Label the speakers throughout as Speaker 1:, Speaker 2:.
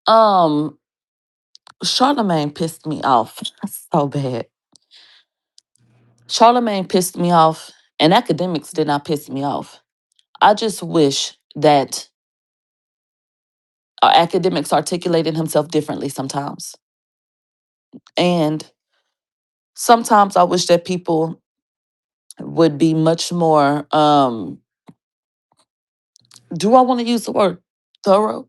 Speaker 1: Um, Charlamagne pissed me off so bad. Charlamagne pissed me off, and academics did not piss me off. I just wish that academics articulated himself differently sometimes. And sometimes I wish that people would be much more, do I want to use the word thorough?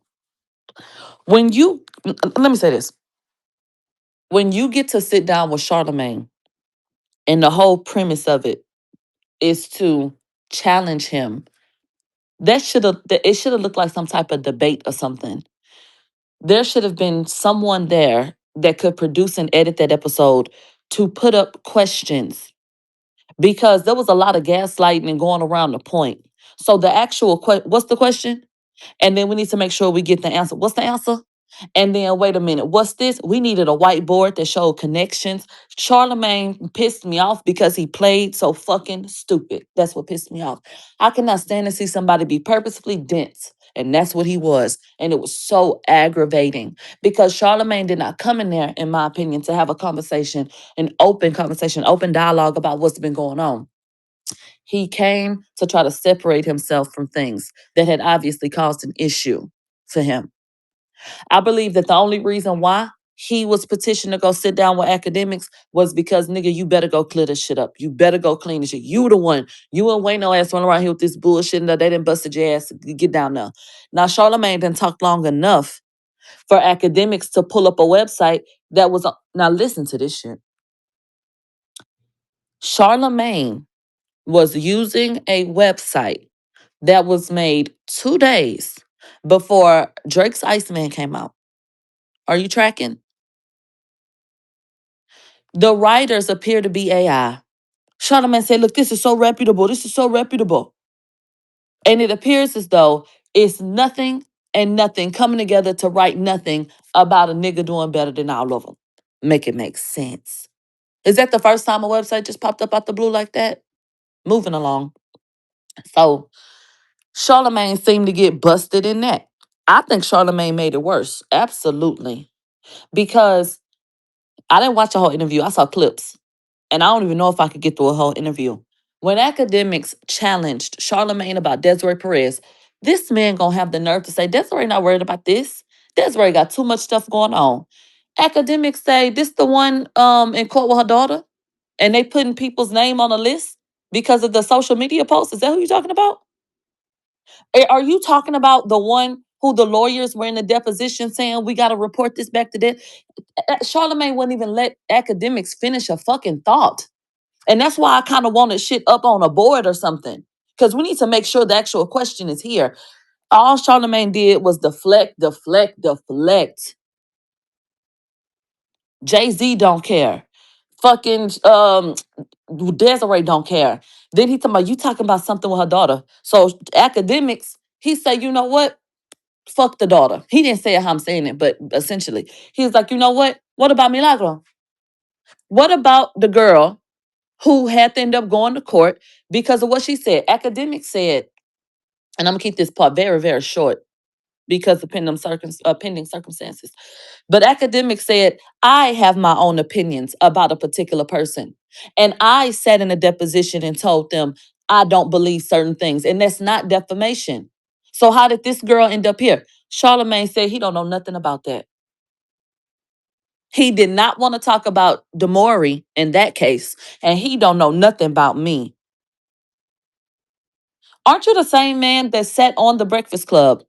Speaker 1: When you, let me say this, when you get to sit down with Charlamagne, and the whole premise of it is to challenge him, it should have looked like some type of debate or something. There should have been someone there that could produce and edit that episode to put up questions, because there was a lot of gaslighting and going around the point. So the actual what's the question? And then we need to make sure we get the answer. What's the answer? And then wait a minute, what's this? We needed a whiteboard that showed connections. Charlamagne pissed me off because he played so fucking stupid. That's what pissed me off. I cannot stand to see somebody be purposefully dense. And that's what he was. And it was so aggravating because Charlamagne did not come in there, in my opinion, to have a conversation, open dialogue about what's been going on. He came to try to separate himself from things that had obviously caused an issue for him. I believe that the only reason why he was petitioned to go sit down with academics was because, nigga, you better go clear this shit up. You better go clean this shit. You the one. You and Wayne no ass running around here with this bullshit and that they didn't busted your ass. Get down there. Now, Charlamagne didn't talk long enough for academics to pull up a website that was, now listen to this shit. Charlamagne was using a website that was made 2 days before Drake's Iceman came out. Are you tracking? The writers appear to be AI. Charlamagne said, look, this is so reputable. This is so reputable. And it appears as though it's nothing and nothing coming together to write nothing about a nigga doing better than all of them. Make it make sense. Is that the first time a website just popped up out the blue like that? Moving along. So Charlamagne seemed to get busted in that. I think Charlamagne made it worse. Absolutely. Because I didn't watch a whole interview. I saw clips. And I don't even know if I could get through a whole interview. When academics challenged Charlamagne about Desiree Perez, this man gonna have the nerve to say, Desiree not worried about this. Desiree got too much stuff going on. Academics say this the one in court with her daughter, and they putting people's name on a list because of the social media posts. Is that who you talking about? Are you talking about the one who the lawyers were in the deposition saying we got to report this back to them? Charlamagne wouldn't even let academics finish a fucking thought. And that's why I kind of wanted shit up on a board or something. Because we need to make sure the actual question is here. All Charlamagne did was deflect, deflect, deflect. Jay-Z don't care. Fucking Desiree don't care. Then he talking about you talking about something with her daughter. So academics, he said, you know what? Fuck the daughter. He didn't say how I'm saying it, but essentially, he was like, you know what? What about Milagro? What about the girl who had to end up going to court because of what she said? Academics said, and I'm gonna keep this part very, very short because of pending circumstances. But academics said, I have my own opinions about a particular person. And I sat in a deposition and told them I don't believe certain things. And that's not defamation. So how did this girl end up here? Charlamagne said he don't know nothing about that. He did not want to talk about Demori in that case, and he don't know nothing about me. Aren't you the same man that sat on the Breakfast Club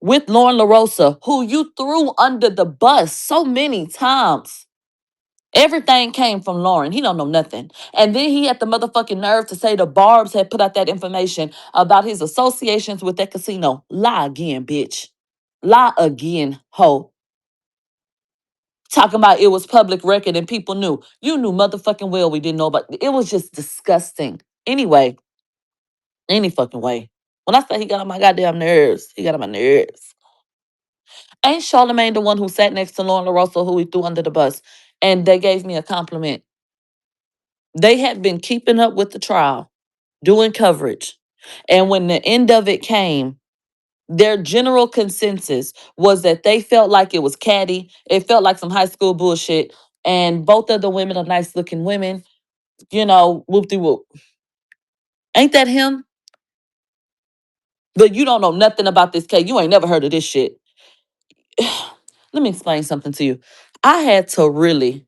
Speaker 1: with Lauren LaRosa, who you threw under the bus so many times? Everything came from Lauren. He don't know nothing. And then he had the motherfucking nerve to say the Barbs had put out that information about his associations with that casino. Lie again, bitch. Lie again, hoe. Talking about it was public record and people knew. You knew motherfucking well we didn't know about it. Was just disgusting. Anyway, any fucking way. When I say he got on my goddamn nerves, he got on my nerves. Ain't Charlamagne the one who sat next to Lauren LaRosa who he threw under the bus? And they gave me a compliment. They had been keeping up with the trial, doing coverage. And when the end of it came, Their general consensus was that they felt like it was catty. It felt like some high school bullshit. And both of the women are nice looking women. Whoop de whoop. Ain't that him? But you don't know nothing about this case. You ain't never heard of this shit. Let me explain something to you. I had to really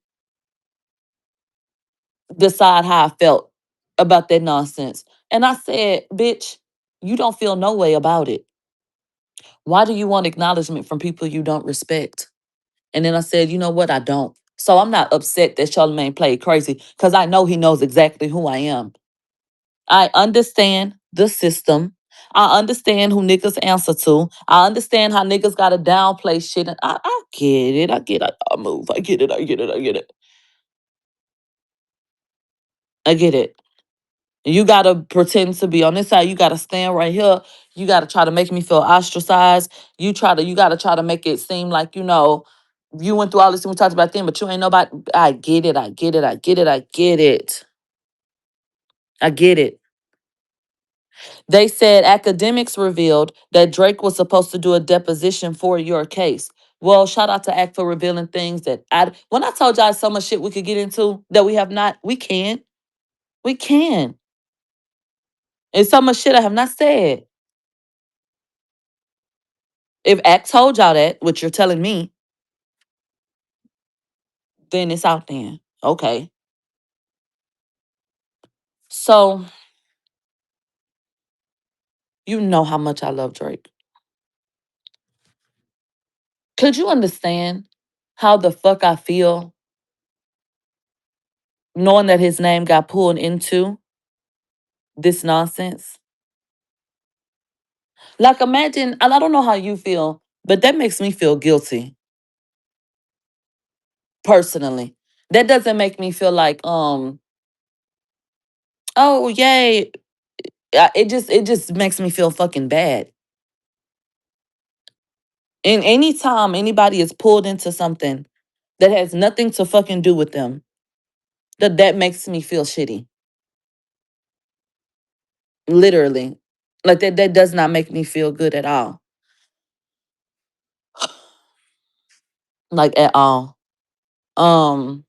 Speaker 1: decide how I felt about that nonsense. And I said, bitch, you don't feel no way about it. Why do you want acknowledgement from people you don't respect? And then I said, you know what? I don't. So I'm not upset that Charlamagne played crazy because I know he knows exactly who I am. I understand the system. I understand who niggas answer to. I understand how niggas gotta downplay shit. And I get it. I get it. I move. I get it. I get it. I get it. I get it. You gotta pretend to be on this side. You gotta stand right here. You gotta try to make me feel ostracized. You gotta try to make it seem like, you went through all this and we talked about them, but you ain't nobody. I get it. I get it. I get it. I get it. I get it. They said academics revealed that Drake was supposed to do a deposition for your case. Well, shout out to Act for revealing things that when I told y'all so much shit we could get into that we have not, we can. We can. It's so much shit I have not said. If Act told y'all that, which you're telling me, then it's out then. Okay. So you know how much I love Drake. Could you understand how the fuck I feel knowing that his name got pulled into this nonsense? Like imagine, and I don't know how you feel, but that makes me feel guilty personally. That doesn't make me feel like, oh yay. It just makes me feel fucking bad. And anytime anybody is pulled into something that has nothing to fucking do with them, that makes me feel shitty. Literally. Like that does not make me feel good at all. Like at all. Um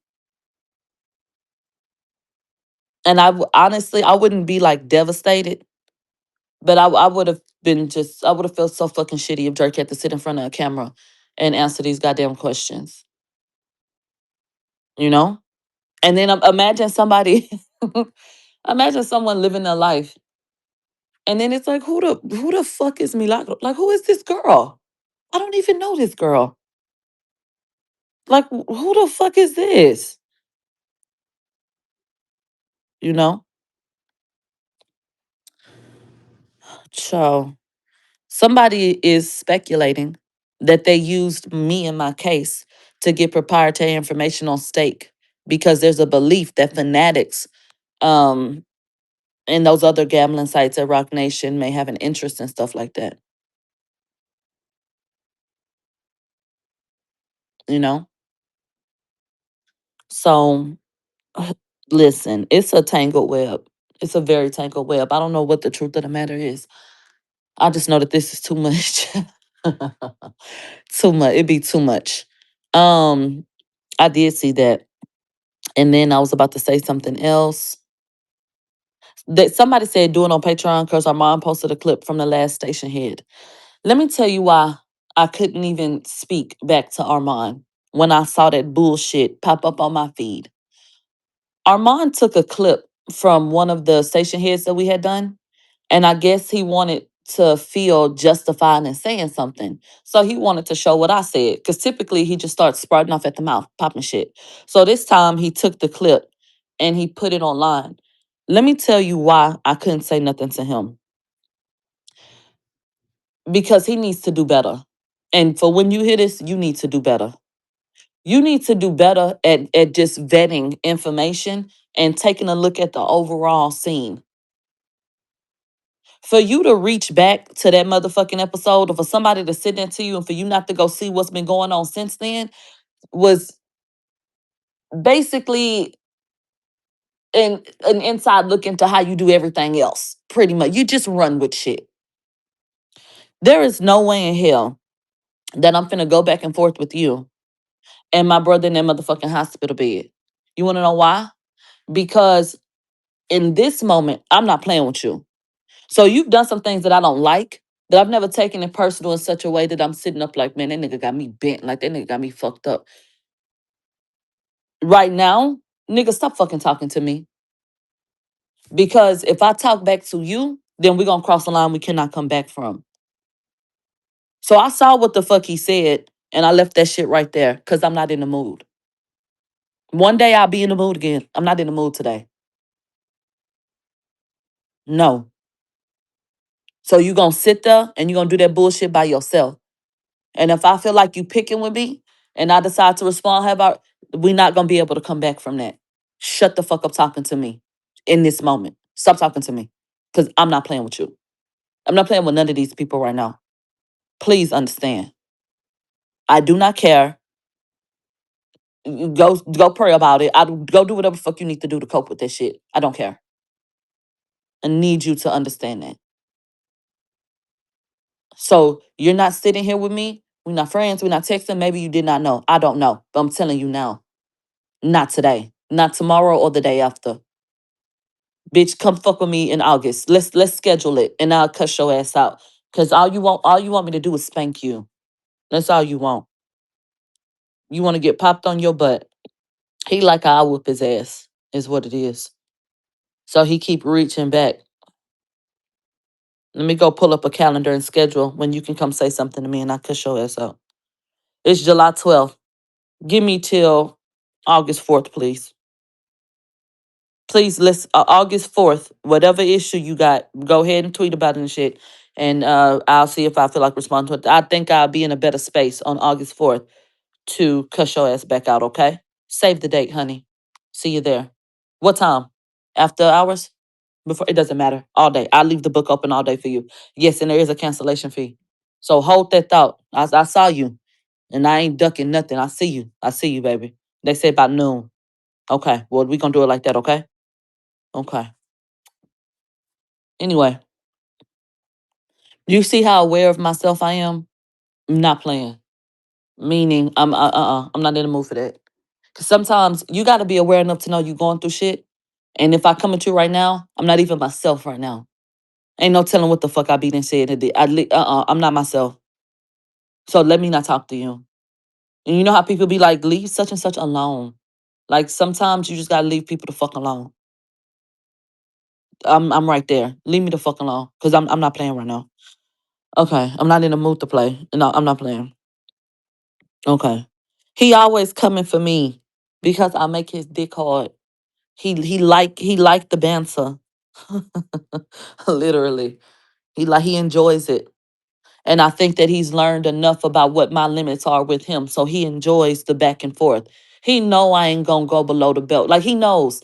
Speaker 1: and honestly I wouldn't be like devastated, but I would have I would have felt so fucking shitty if Drake had to sit in front of a camera and answer these goddamn questions, you know? And then imagine somebody, imagine someone living their life. And then it's like, who the fuck is Milagro? Like, who is this girl? I don't even know this girl. Like, who the fuck is this? You know? So somebody is speculating that they used me in my case to get proprietary information on stake because there's a belief that fanatics um and those other gambling sites at Roc Nation may have an interest in stuff like that, you know? So listen, it's a tangled web. It's a very tangled web. I don't know what the truth of the matter is. I just know that this is too much. Too much. It'd be too much. Um, I did see that. And then I was about to say something else. That somebody said do it on Patreon because our mom posted a clip from the last station head. Let me tell you why I couldn't even speak back to Armand when I saw that bullshit pop up on my feed. Armand took a clip from one of the station heads that we had done, and I guess he wanted to feel justified in saying something. So he wanted to show what I said, because typically he just starts sprouting off at the mouth, popping shit. So this time he took the clip and he put it online. Let me tell you why I couldn't say nothing to him. Because he needs to do better. And for when you hear this, you need to do better. You need to do better at just vetting information and taking a look at the overall scene. For you to reach back to that motherfucking episode, or for somebody to sit there to you and for you not to go see what's been going on since then, was basically an inside look into how you do everything else. Pretty much. You just run with shit. There is no way in hell that I'm finna go back and forth with you and my brother in that motherfucking hospital bed. You wanna know why? Because in this moment, I'm not playing with you. So you've done some things that I don't like, that I've never taken it personal in such a way that I'm sitting up like, man, that nigga got me bent, like that nigga got me fucked up. Right now, nigga, stop fucking talking to me. Because if I talk back to you, then we're gonna cross the line we cannot come back from. So I saw what the fuck he said, and I left that shit right there because I'm not in the mood. One day I'll be in the mood again. I'm not in the mood today. No. So you gonna sit there and you gonna do that bullshit by yourself. And if I feel like you picking with me and I decide to respond, how about we not gonna be able to come back from that. Shut the fuck up talking to me in this moment. Stop talking to me. Cause I'm not playing with you. I'm not playing with none of these people right now. Please understand. I do not care. Go pray about it. Go do whatever the fuck you need to do to cope with this shit. I don't care. I need you to understand that. So you're not sitting here with me. We're not friends. We're not texting. Maybe you did not know. I don't know. But I'm telling you now. Not today. Not tomorrow or the day after. Bitch, come fuck with me in August. Let's schedule it and I'll cuss your ass out. Cause all you want me to do is spank you. That's all you want. You want to get popped on your butt. He like I'll whoop his ass, is what it is. So he keep reaching back. Let me go pull up a calendar and schedule when you can come say something to me and I cuss your ass out. It's July 12th. Give me till August 4th, please. Please, let's August 4th, whatever issue you got, go ahead and tweet about it and shit. And I'll see if I feel like responding to it. I think I'll be in a better space on August 4th to cuss your ass back out, okay? Save the date, honey. See you there. What time? After hours? Before, it doesn't matter. All day. I'll leave the book open all day for you. Yes, and there is a cancellation fee. So hold that thought. I saw you. And I ain't ducking nothing. I see you. I see you, baby. They say about noon. Okay. Well, we gonna do it like that, okay? Okay. Anyway, you see how aware of myself I am? I'm not playing. Meaning, I'm not in the mood for that. Cause sometimes you gotta be aware enough to know you going through shit. And if I come at you right now, I'm not even myself right now. Ain't no telling what the fuck I be done said and did. I'm not myself. So let me not talk to you. And you know how people be like, leave such and such alone. Like sometimes you just gotta leave people the fuck alone. I'm right there. Leave me the fuck alone. Cause I'm not playing right now. Okay. I'm not in the mood to play. No, I'm not playing. Okay. He always coming for me because I make his dick hard. He like the banter. Literally. He enjoys it. And I think that he's learned enough about what my limits are with him. So he enjoys the back and forth. He know I ain't gonna go below the belt. Like he knows.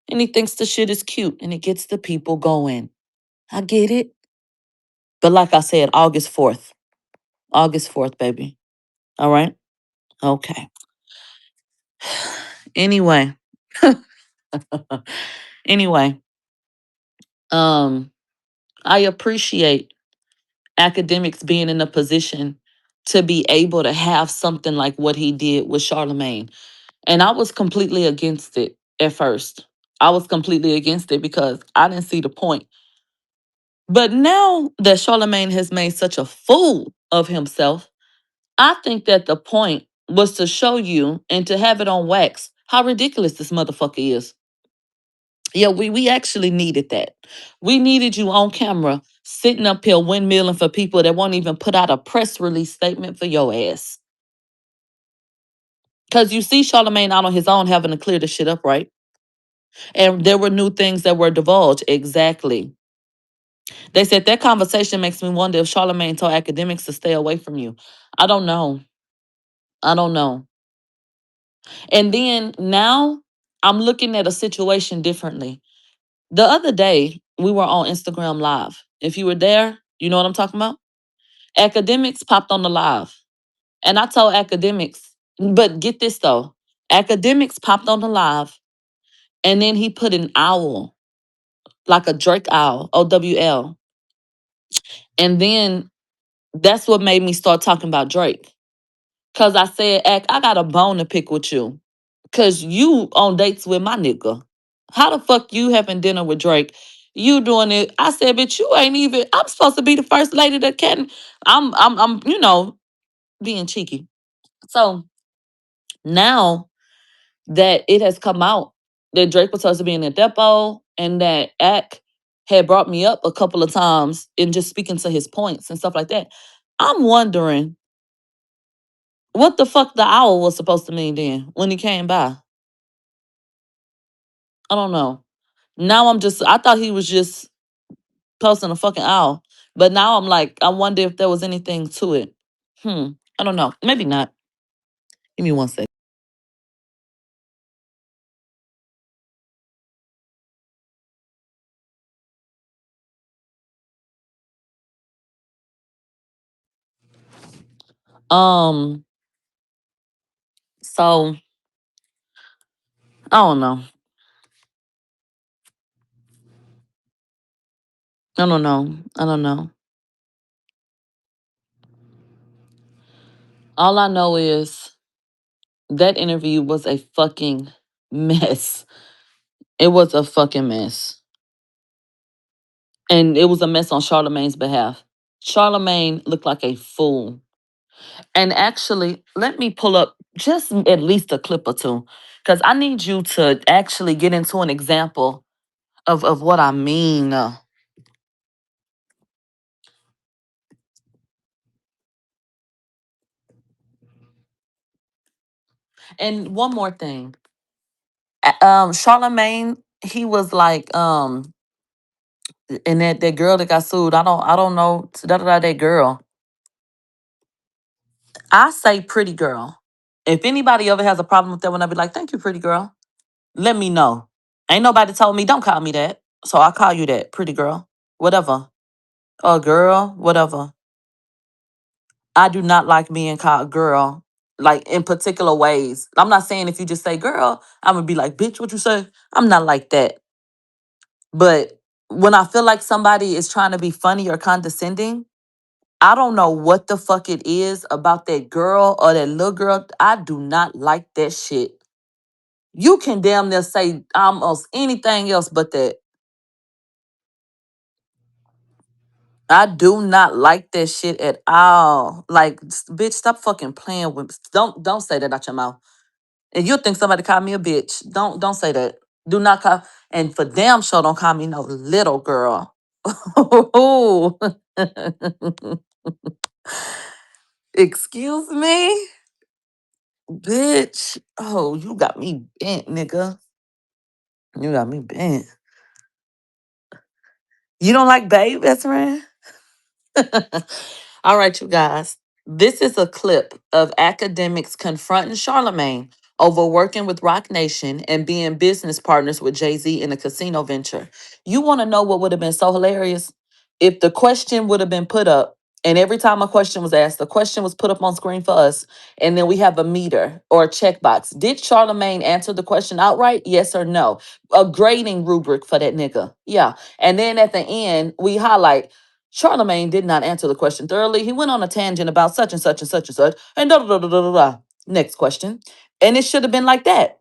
Speaker 1: And he thinks the shit is cute and it gets the people going. I get it. But like I said, August 4th. August 4th, baby. All right? Okay. Anyway. Anyway, um, I appreciate academics being in a position to be able to have something like what he did with Charlamagne. And I was completely against it at first. I was completely against it because I didn't see the point. But now that Charlamagne has made such a fool of himself, I think that the point was to show you and to have it on wax how ridiculous this motherfucker is. Yeah, we actually needed that. We needed you on camera sitting up here windmilling for people that won't even put out a press release statement for your ass. Because you see Charlamagne out on his own having to clear the shit up, right? And there were new things that were divulged. Exactly. They said that conversation makes me wonder if Charlamagne told academics to stay away from you. I don't know. I don't know. And then now I'm looking at a situation differently. The other day, we were on Instagram Live. If you were there, you know what I'm talking about? Academics popped on the live. And I told academics, but get this though. Academics popped on the live and then he put an owl, like a Drake owl, OWL. And then That's what made me start talking about Drake. Cause I said, Ack, I got a bone to pick with you. Cause you on dates with my nigga. How the fuck you having dinner with Drake? You doing it? I said, bitch, you ain't even. I'm supposed to be the first lady that can. I'm, being cheeky. So now that it has come out that Drake was supposed to be in the depot and that Ack had brought me up a couple of times in just speaking to his points and stuff like that, I'm wondering what the fuck the owl was supposed to mean then when he came by. I don't know. Now I thought he was just posting a fucking owl. But now I'm like, I wonder if there was anything to it. I don't know. Maybe not. Give me one second. Um, so I don't know. I don't know. I don't know. All I know is that interview was a fucking mess. It was a fucking mess. And it was a mess on Charlamagne's behalf. Charlamagne looked like a fool. And actually, let me pull up just at least a clip or two. Because I need you to actually get into an example of what I mean. And one more thing. Charlamagne, he was like, and that girl that got sued, I don't know, that girl. I say pretty girl. If anybody ever has a problem with that one, I'd be like, thank you, pretty girl. Let me know. Ain't nobody told me don't call me that. So I call you that, pretty girl. Whatever. Or girl, whatever. I do not like being called girl, like in particular ways. I'm not saying if you just say girl, I'm gonna be like, bitch, what you say? I'm not like that. But when I feel like somebody is trying to be funny or condescending, I don't know what the fuck it is about that girl or that little girl. I do not like that shit. You can damn near say almost anything else but that. I do not like that shit at all. Like, bitch, stop fucking playing with. Don't say that out your mouth. And you'll think somebody called me a bitch. Don't say that. Do not call. And for damn sure, don't call me no little girl. Excuse me, bitch. Oh, you got me bent, nigga. You got me bent. You don't like Babe, best friend? All right, you guys. This is a clip of Akademiks confronting Charlamagne over working with Roc Nation and being business partners with Jay-Z in a casino venture. You want to know what would have been so hilarious? If the question would have been put up, and every time a question was asked, the question was put up on screen for us, and then we have a meter or a checkbox. Did Charlamagne answer the question outright? Yes or no? A grading rubric for that nigga. Yeah. And then at the end, we highlight Charlamagne did not answer the question thoroughly. He went on a tangent about such and such and such and such, and da da da da da da. Da. Next question. And it should have been like that.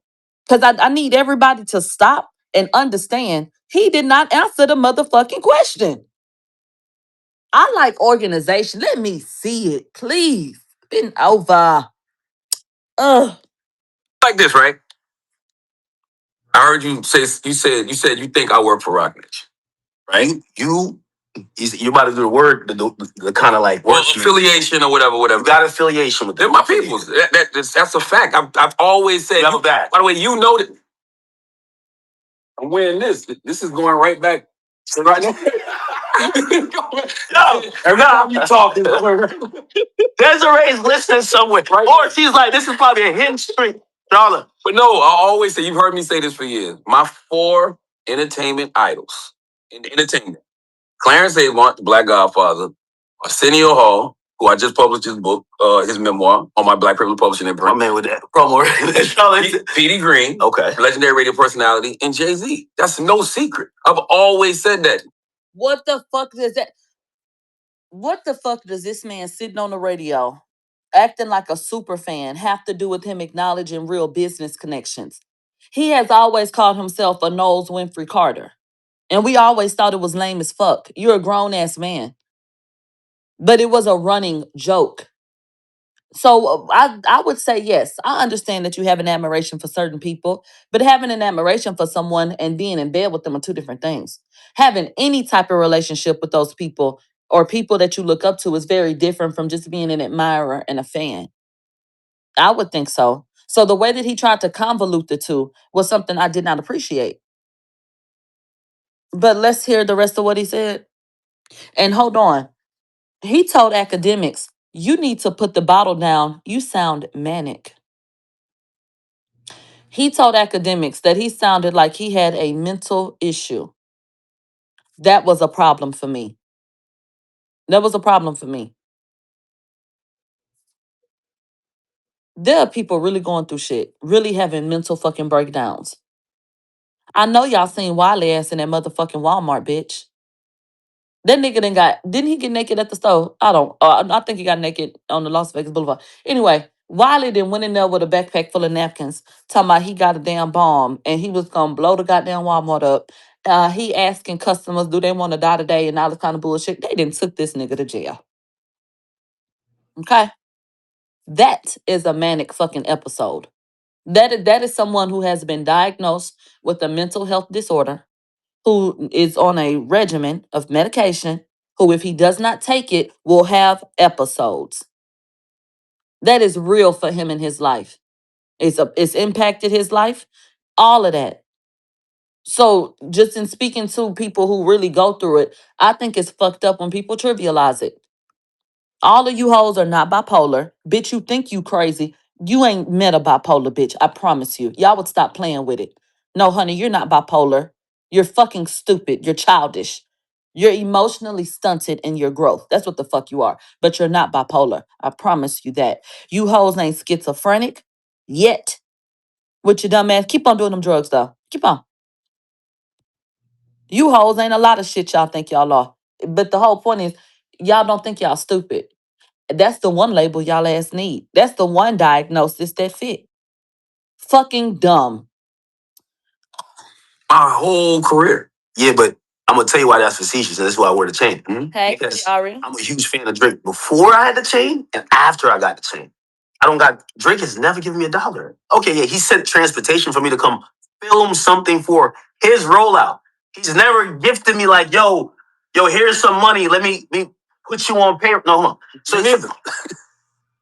Speaker 1: Because I need everybody to stop and understand he did not answer the motherfucking question. I like organization. Let me see it, please. Been over. Ugh. Like this, right? I heard you say you said you think I work for Roc Nation, right? You about to do the word, the kind of like work affiliation or whatever. You got affiliation with them. They're my people. That's a fact. I've always said. By the way, you know that I'm winning this. This is going right back. Right now. No, every time you talk, Desiree's listening somewhere, right, or she's like, "This is probably a hidden streak." Darling. But no, I always say, you've heard me say this for years. My four entertainment idols in entertainment. Clarence Avant, the Black Godfather, Arsenio Hall, who I just published his book, his memoir on my Black Privilege Publishing imprint. My man with that promo. Petey Green, okay, legendary radio personality, and Jay-Z. That's no secret. I've always said that. What the fuck is that? What the fuck does this man sitting on the radio, acting like a super fan, have to do with him acknowledging real business connections? He has always called himself a Knowles Winfrey Carter. And we always thought it was lame as fuck. You're a grown ass man. But it was a running joke. So I would say yes. I understand that you have an admiration for certain people, but having an admiration for someone and being in bed with them are two different things. Having any type of relationship with those people or people that you look up to is very different from just being an admirer and a fan. I would think so. So the way that he tried to convolute the two was something I did not appreciate. But let's hear the rest of what he said. And hold on. He told academics, you need to put the bottle down. You sound manic. He told academics that he sounded like he had a mental issue. That was a problem for me. That was a problem for me. There are people really going through shit, really having mental fucking breakdowns. I know y'all seen Wiley ass in that motherfucking Walmart, bitch. That nigga didn't he get naked at the store? I think he got naked on the Las Vegas Boulevard. Anyway, Wiley then went in there with a backpack full of napkins, talking about he got a damn bomb and he was gonna blow the goddamn Walmart up. He asking customers, do they want to die today and all this kind of bullshit. They didn't took this nigga to jail. Okay? That is a manic fucking episode. That is someone who has been diagnosed with a mental health disorder, who is on a regimen of medication, who, if he does not take it, will have episodes. That is real for him in his life. It's impacted his life, all of that. So, just in speaking to people who really go through it, I think it's fucked up when people trivialize it. All of you hoes are not bipolar. Bitch, you think you crazy. You ain't met a bipolar bitch. I promise you. Y'all would stop playing with it. No, honey, you're not bipolar. You're fucking stupid. You're childish. You're emotionally stunted in your growth. That's what the fuck you are. But you're not bipolar. I promise you that. You hoes ain't schizophrenic yet. With your dumb ass. Keep on doing them drugs though. Keep on. You hoes ain't a lot of shit y'all think y'all are. But the whole point is, y'all don't think y'all stupid. That's the one label y'all ass need. That's the one diagnosis that fit. Fucking dumb.
Speaker 2: My whole career. Yeah, but I'm gonna tell you why that's facetious, and this is why I wear the chain.
Speaker 1: Hey,
Speaker 2: Because
Speaker 1: Ari.
Speaker 2: I'm a huge fan of Drake before I had the chain and after I got the chain. I don't got Drake has never given me $1. Okay, yeah, he sent transportation for me to come film something for his rollout. He's never gifted me like, yo, here's some money. Let me put you on paper. No, hold on. So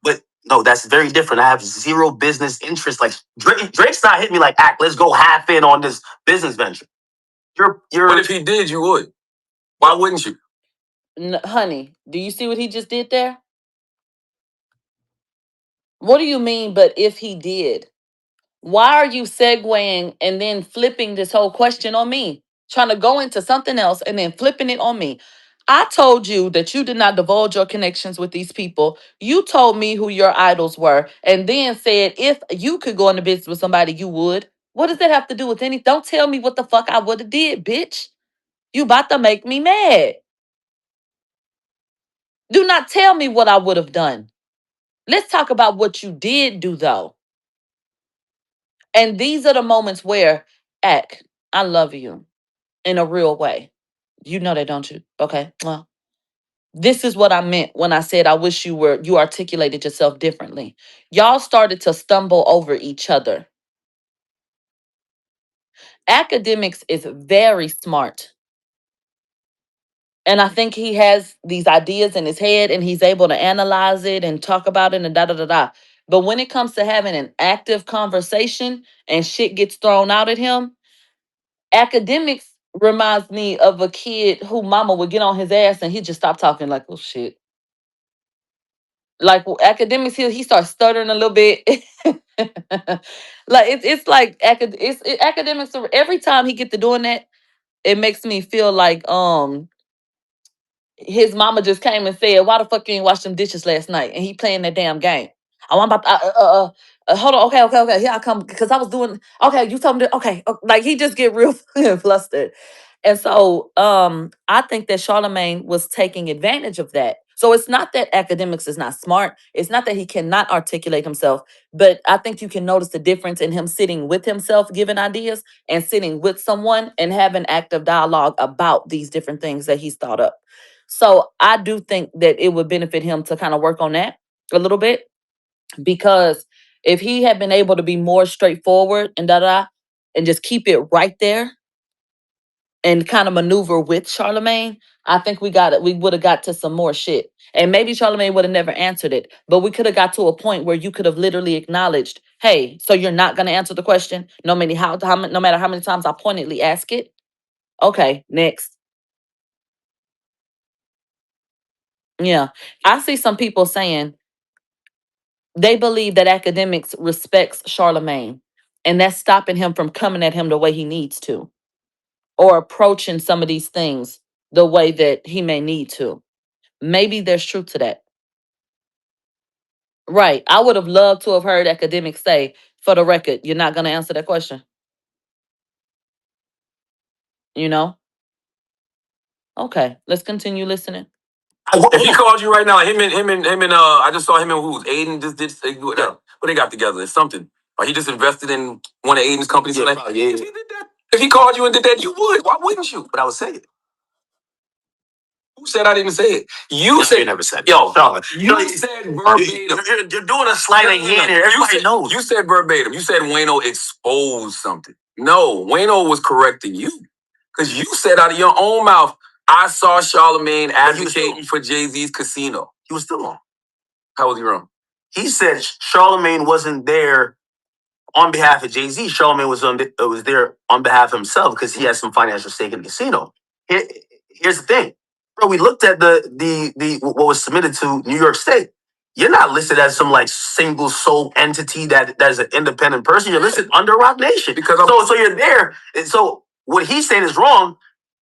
Speaker 2: but no, that's very different. I have zero business interest. Like Drake's not hitting me like, act, let's go half in on this business venture. You're. But if he did, you would. Why wouldn't you?
Speaker 1: Honey, do you see what he just did there? What do you mean, but if he did? Why are you segueing and then flipping this whole question on me? Trying to go into something else and then flipping it on me. I told you that you did not divulge your connections with these people. You told me who your idols were and then said if you could go into business with somebody, you would. What does that have to do with anything? Don't tell me what the fuck I would have did, bitch. You about to make me mad. Do not tell me what I would have done. Let's talk about what you did do, though. And these are the moments where, act, I love you in a real way. You know that, don't you? Okay. Well, this is what I meant when I said I wish you articulated yourself differently. Y'all started to stumble over each other. Academics is very smart. And I think he has these ideas in his head and he's able to analyze it and talk about it and da da da da. But when it comes to having an active conversation and shit gets thrown out at him, academics reminds me of a kid who mama would get on his ass and he just stop talking like, oh shit. Like academics, he starts stuttering a little bit. Like it's like academics. Every time he get to doing that, it makes me feel like his mama just came and said, "Why the fuck you ain't washed them dishes last night?" And he playing that damn game. Oh, I'm about. Hold on. Okay. Here I come because I was doing. Okay, you told me. Okay, like he just get real flustered. And so I think that Charlamagne was taking advantage of that. So it's not that Akademiks is not smart. It's not that he cannot articulate himself, but I think you can notice the difference in him sitting with himself, giving ideas, and sitting with someone and having active dialogue about these different things that he's thought up. So I do think that it would benefit him to kind of work on that a little bit, because if he had been able to be more straightforward and and just keep it right there and kind of maneuver with Charlamagne, I think we would have got to some more shit. And maybe Charlamagne would have never answered it, but we could have got to a point where you could have literally acknowledged, hey, so you're not going to answer the question, no matter how many times I pointedly ask it. Okay, next. Yeah. I see some people saying they believe that Akademiks respects Charlamagne, and that's stopping him from coming at him the way he needs to, or approaching some of these things the way that he may need to. Maybe there's truth to that. Right. I would have loved to have heard Academics say, for the record, you're not going to answer that question. You know? Okay. Let's continue listening.
Speaker 2: If he called you right now, I just saw him and who's Aiden just did what they got together. It's something. Or he just invested in one of Aiden's companies. Yeah, probably, yeah. If he did that, if he called you and did that, you would. Why wouldn't you? But I would say it. Who said I didn't say it? You said you never said it. Yo, you said verbatim. You're doing a sleight of hand here. Everybody knows. You said verbatim. You said Wayno exposed something. No, Wayno was correcting you. Because you said out of your own mouth, I saw Charlamagne advocating for Jay-Z's casino. He was still wrong. How was he wrong? He said Charlamagne wasn't there on behalf of Jay-Z. Charlamagne was there on behalf of himself because he has some financial stake in the casino. Here's the thing. Bro, we looked at the what was submitted to New York State. You're not listed as some like single sole entity that is an independent person. You're listed under Roc Nation. So you're there. And so what he's saying is wrong.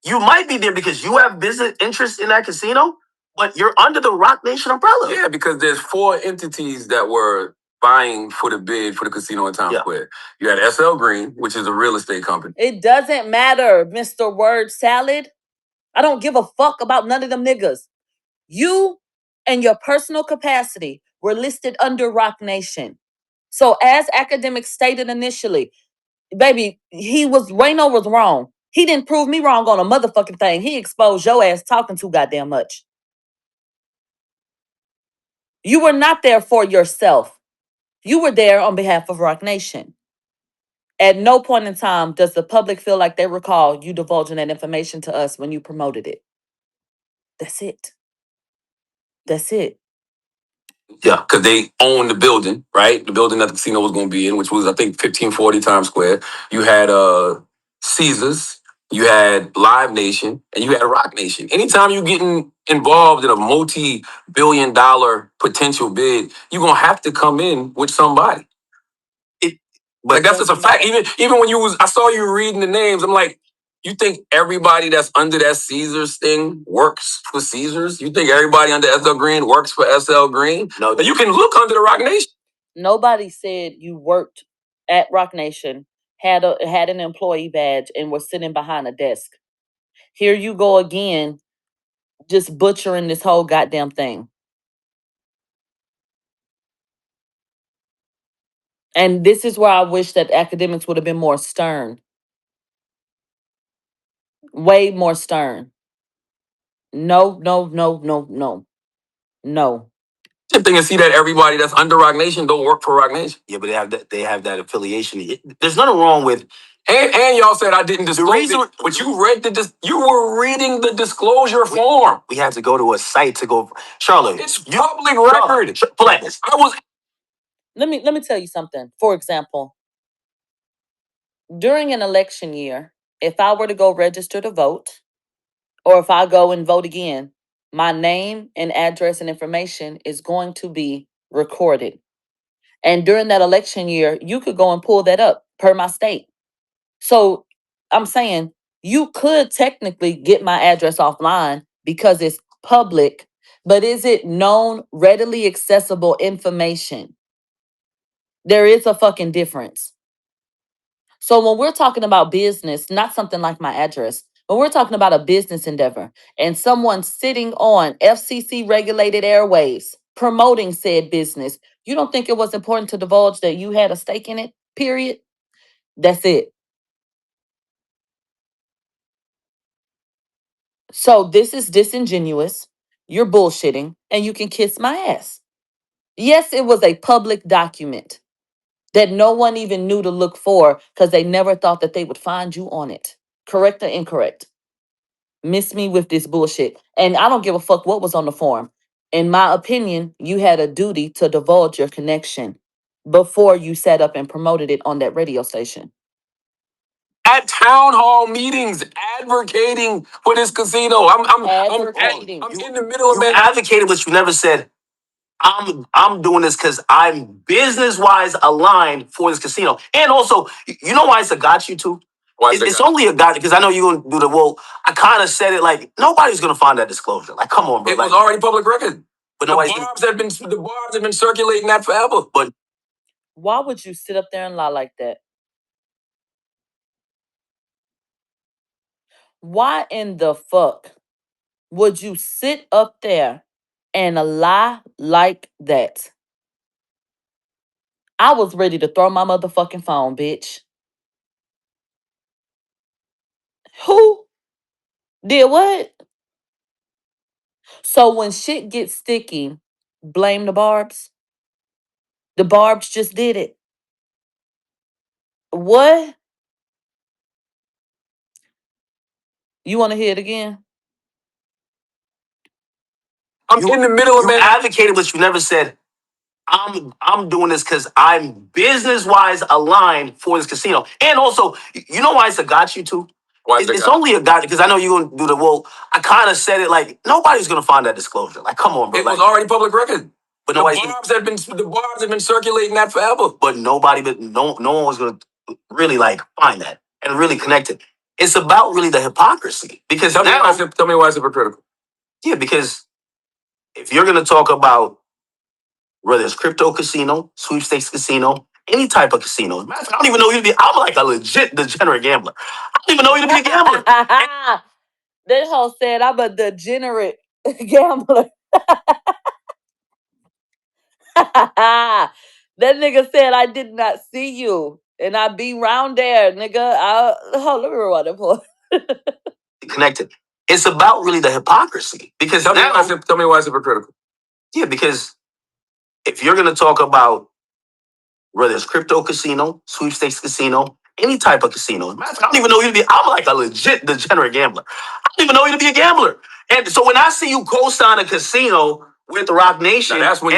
Speaker 2: You might be there because you have business interests in that casino, but you're under the Roc Nation umbrella. Yeah, because there's 4 entities that were buying for the bid for the casino in Times Square. You had SL Green, which is a real estate company.
Speaker 1: It doesn't matter, Mr. Word Salad. I don't give a fuck about none of them niggas. You and your personal capacity were listed under Roc Nation. So as Academics stated initially, baby, Wayno was wrong. He didn't prove me wrong on a motherfucking thing. He exposed your ass talking too goddamn much. You were not there for yourself. You were there on behalf of Roc Nation. At no point in time does the public feel like they recall you divulging that information to us when you promoted it. That's it. That's it.
Speaker 2: Yeah, because they own the building, right? The building that the casino was going to be in, which was, I think, 1540 Times Square. You had Caesars, you had Live Nation, and you had Roc Nation. Anytime you're getting involved in a multi-billion-dollar potential bid, you're going to have to come in with somebody. But like, that's just a fact. Even when I saw you reading the names, I'm like, you think everybody that's under that Caesars thing works for Caesars? You think everybody under SL Green works for SL Green? No. You can look under the Roc Nation.
Speaker 1: Nobody said you worked at Roc Nation, had an employee badge, and were sitting behind a desk. Here you go again, just butchering this whole goddamn thing. And this is where I wish that Academics would have been more stern. Way more stern. No, no, no, no, no. No.
Speaker 2: Same thing and see that everybody that's under Roc Nation don't work for Roc Nation. Yeah, but they have that affiliation. There's nothing wrong with. And y'all said I didn't disclose it, but you were reading the disclosure form. We had to go to a site to go. Charlotte, it's public record.
Speaker 1: Let me tell you something. For example, during an election year, if I were to go register to vote, or if I go and vote again, my name and address and information is going to be recorded. And during that election year, you could go and pull that up per my state. So I'm saying you could technically get my address offline because it's public, but is it known, readily accessible information? There is a fucking difference. So when we're talking about business, not something like my address, When we're talking about a business endeavor and someone sitting on FCC regulated airwaves promoting said business, you don't think it was important to divulge that you had a stake in it? Period. That's it. So this is disingenuous. You're bullshitting and you can kiss my ass. Yes, it was a public document that no one even knew to look for because they never thought that they would find you on it. Correct or incorrect? Miss me with this bullshit. And I don't give a fuck what was on the form. In my opinion, you had a duty to divulge your connection before you sat up and promoted it on that radio station.
Speaker 2: At town hall meetings, advocating for this casino.
Speaker 1: Advocating.
Speaker 2: I'm in the middle of it. Advocated, but you never said, I'm doing this because I'm business wise aligned for this casino. And also, you know why it's a got you too? Why it's only a got because I know you're gonna do the well. I kind of said it like nobody's gonna find that disclosure. Like, come on, bro. It was already public record. But the barbs have been circulating that forever. But
Speaker 1: why would you sit up there and lie like that? Why in the fuck would you sit up there and lie like that? I was ready to throw my motherfucking phone, bitch. Who did what? So when shit gets sticky, blame the barbs. The barbs just did it. What? You want to hear it again?
Speaker 2: I'm in the middle of it. You advocated, but you never said, I'm doing this because I'm business wise aligned for this casino. And also, you know why it's a got you too? Why it's only a got because I know you're gonna do the well. I kind of said it like nobody's gonna find that disclosure. Like, come on, bro. It was already public record. But the barbs have been circulating that forever. But no one was gonna really like find that and really connect it. It's about really the hypocrisy because tell me why it's hypocritical. Yeah, because if you're gonna talk about whether it's crypto casino, sweepstakes casino, any type of casino. Matter of fact, I don't even know you to be. I'm like a legit degenerate gambler. I don't even know you to be a gambler.
Speaker 1: That hoe said I'm a degenerate gambler. That nigga said I did not see you. And I be round there, nigga. Let me rewind that part.
Speaker 2: Connected. It's about really the hypocrisy. Because tell me why it's hypocritical. Yeah, because if you're gonna talk about whether it's crypto casino, sweepstakes casino, any type of casino. Matter of fact, I don't even know you to be. I'm like a legit degenerate gambler. I don't even know you to be a gambler. And so when I see you co-sign a casino with the Roc Nation, that's when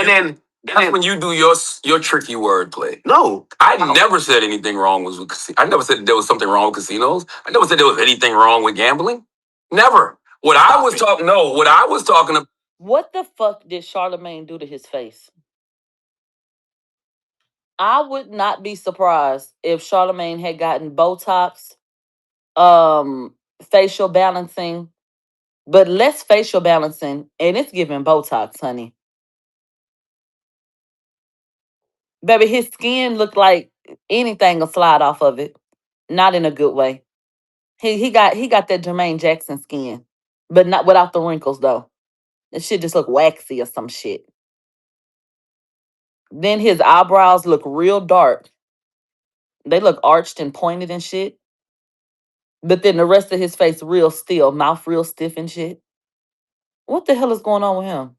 Speaker 2: you do your tricky wordplay. No, I never said anything wrong with casinos. I never said there was something wrong with casinos. I never said there was anything wrong with gambling. Never. What I was talking about.
Speaker 1: What the fuck did Charlamagne do to his face? I would not be surprised if Charlamagne had gotten Botox, facial balancing, but less facial balancing, and it's giving Botox, honey. Baby, his skin looked like anything will slide off of it. Not in a good way. He got that Jermaine Jackson skin, but not without the wrinkles though. That shit just look waxy or some shit. Then his eyebrows look real dark. They look arched and pointed and shit. But then the rest of his face real still, mouth real stiff and shit. What the hell is going on with him?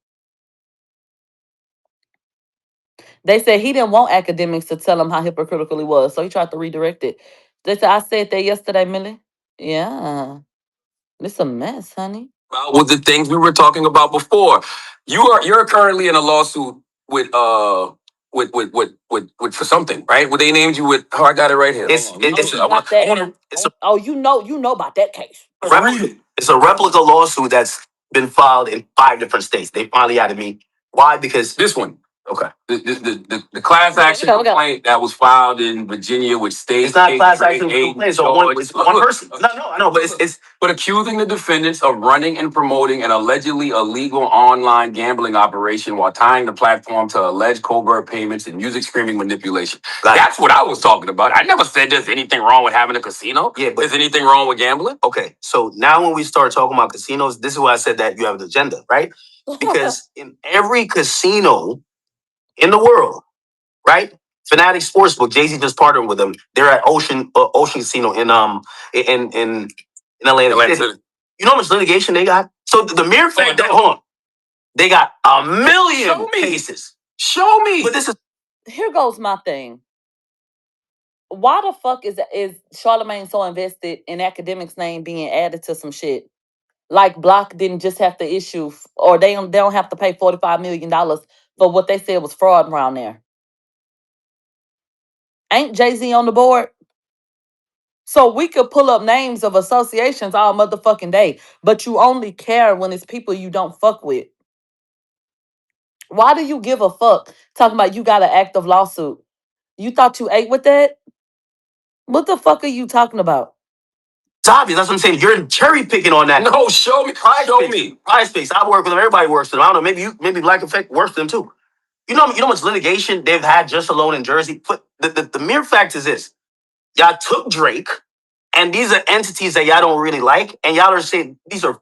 Speaker 1: They said he didn't want academics to tell him how hypocritical he was, so he tried to redirect it. They said, I said that yesterday, Millie. Yeah. It's a mess, honey.
Speaker 2: With the things we were talking about before. You're currently in a lawsuit with for something, right? What they named you with? Oh, I got it right here.
Speaker 1: You know about that case.
Speaker 2: It's a replica lawsuit that's been filed in 5 different states. They finally added me. Why? Because this one. Okay. The class action complaint that was filed in Virginia, which states it's not class action complaint. So it's one person. No, I know, but it's but accusing the defendants of running and promoting an allegedly illegal online gambling operation while tying the platform to alleged covert payments and music streaming manipulation. That's what I was talking about. I never said there's anything wrong with having a casino. Yeah, but is anything wrong with gambling? Okay, so now when we start talking about casinos, this is why I said that you have an agenda, right? Because in every casino in the world, right? Fanatic Sportsbook, Jay-Z just partnered with them. They're at Ocean Casino in Atlantic City. You know how much litigation they got? So the mere fact that hold on, they got a million cases. Show me. But this is
Speaker 1: Here goes my thing. Why the fuck is Charlamagne so invested in Akademiks' name being added to some shit? Like Block didn't just have to issue, or they don't have to pay $45 million for what they said was fraud around there. Ain't Jay-Z on the board? So we could pull up names of associations all motherfucking day, but you only care when it's people you don't fuck with. Why do you give a fuck talking about you got an active lawsuit? You thought you ate with that? What the fuck are you talking about?
Speaker 2: It's obvious. That's what I'm saying. You're cherry picking on that. No, show me. Show me. PrizePicks. I work with them. Everybody works with them. I don't know. Maybe Black Effect works with them too. You know how much litigation they've had just alone in Jersey? The mere fact is this. Y'all took Drake, and these are entities that y'all don't really like, and y'all are saying these are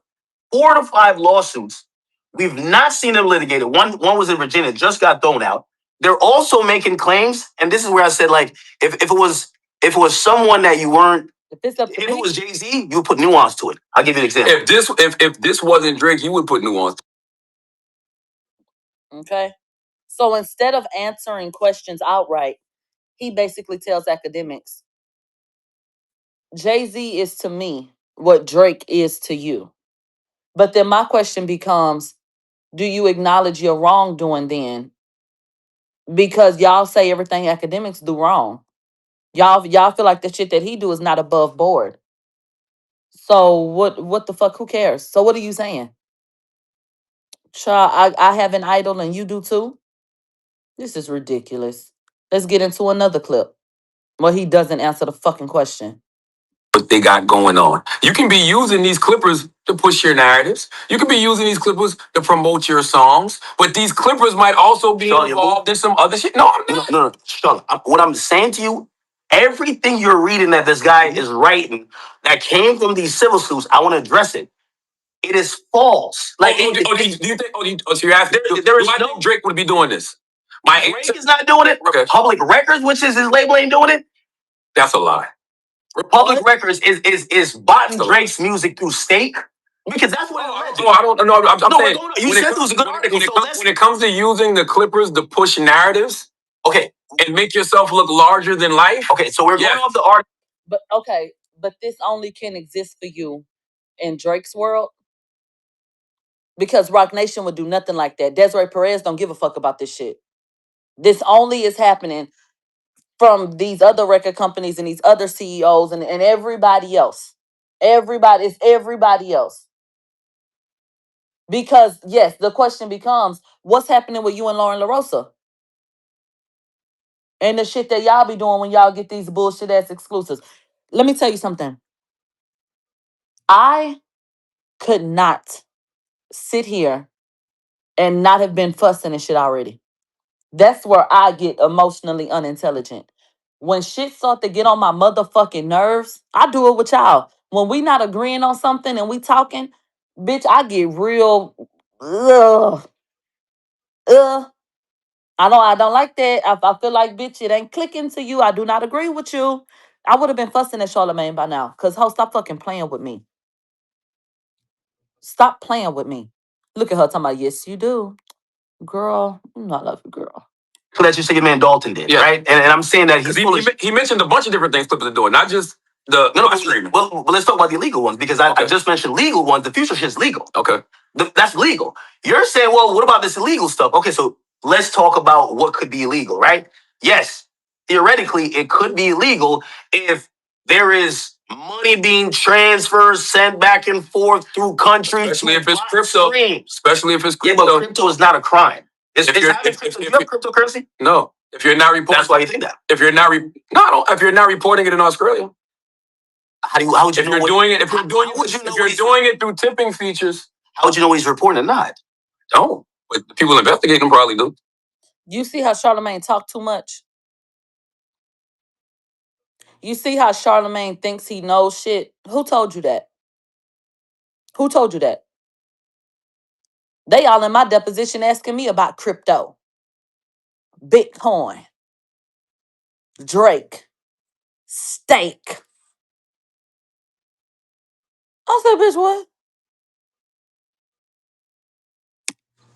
Speaker 2: 4 to 5 lawsuits. We've not seen them litigated. One was in Virginia, just got thrown out. They're also making claims, and this is where I said, like, if it was someone that you weren't, if it was Jay-Z, you would put nuance to it. I'll give you an example. If this wasn't Drake, you would put nuance.
Speaker 1: Okay. So instead of answering questions outright, he basically tells Akademiks, Jay-Z is to me what Drake is to you. But then my question becomes, do you acknowledge your wrongdoing then? Because y'all say everything Akademiks do wrong. Y'all feel like the shit that he do is not above board. So what the fuck? Who cares? So what are you saying? Child, I have an idol and you do too? This is ridiculous. Let's get into another clip where he doesn't answer the fucking question.
Speaker 2: What they got going on. You can be using these clippers to push your narratives. You can be using these clippers to promote your songs. But these clippers might also be involved in some other shit. No, I'm not. No. Sean, what I'm saying to you, everything you're reading that this guy is writing that came from these civil suits, I want to address it. It is false. Like, do you think? So you're asking? Do I think Drake would be doing this? Drake is not doing it. Okay. Public Records, which is his label, ain't doing it. That's a lie. Republic Records is buying Drake's music through stake because that's what it alleged. I don't know. I'm saying you said it was a good article. When it comes to using the Clippers to push narratives, okay, and make yourself look larger than life. Okay, so we're going off the art.
Speaker 1: But this only can exist for you in Drake's world because Roc Nation would do nothing like that. Desiree Perez don't give a fuck about this shit. This only is happening from these other record companies and these other CEOs and everybody else. It's everybody else. Because, yes, the question becomes, what's happening with you and Lauren LaRosa? And the shit that y'all be doing when y'all get these bullshit ass exclusives. Let me tell you something. I could not sit here and not have been fussing and shit already. That's where I get emotionally unintelligent. When shit start to get on my motherfucking nerves, I do it with y'all. When we not agreeing on something and we talking, bitch, I get real. Ugh. I don't like that. I feel like, bitch, it ain't clicking to you. I do not agree with you. I would have been fussing at Charlamagne by now. Cause ho, stop fucking playing with me. Stop playing with me. Look at her talking about, yes, you do. Girl, I love you, girl. So that you say your man Dalton did, right? And I'm saying that he mentioned a bunch of different things flipping the door, not just the streaming. Well, let's talk about the illegal ones because I just mentioned legal ones. The future shit's legal. Okay. That's legal. You're saying, well, what about this illegal stuff? Okay, so let's talk about what could be illegal, right? Yes, theoretically, it could be illegal if there is money being transferred, sent back and forth through countries. Especially if it's crypto. Especially if it's crypto. Yeah, but crypto is not a crime.
Speaker 2: It's having crypto. You have cryptocurrency? No. If you're not reporting, that's why you think that. If you're not no, I don't, if you're not reporting it in Australia, how would you know? If you're doing it, if you're doing it, if you're doing it through tipping features, how would you know what he's reporting or not? Don't. But the people investigating them probably do.
Speaker 1: You see how Charlamagne talk too much? You see how Charlamagne thinks he knows shit? Who told you that? Who told you that? They all in my deposition asking me about crypto, Bitcoin, Drake, steak. I said, bitch, what?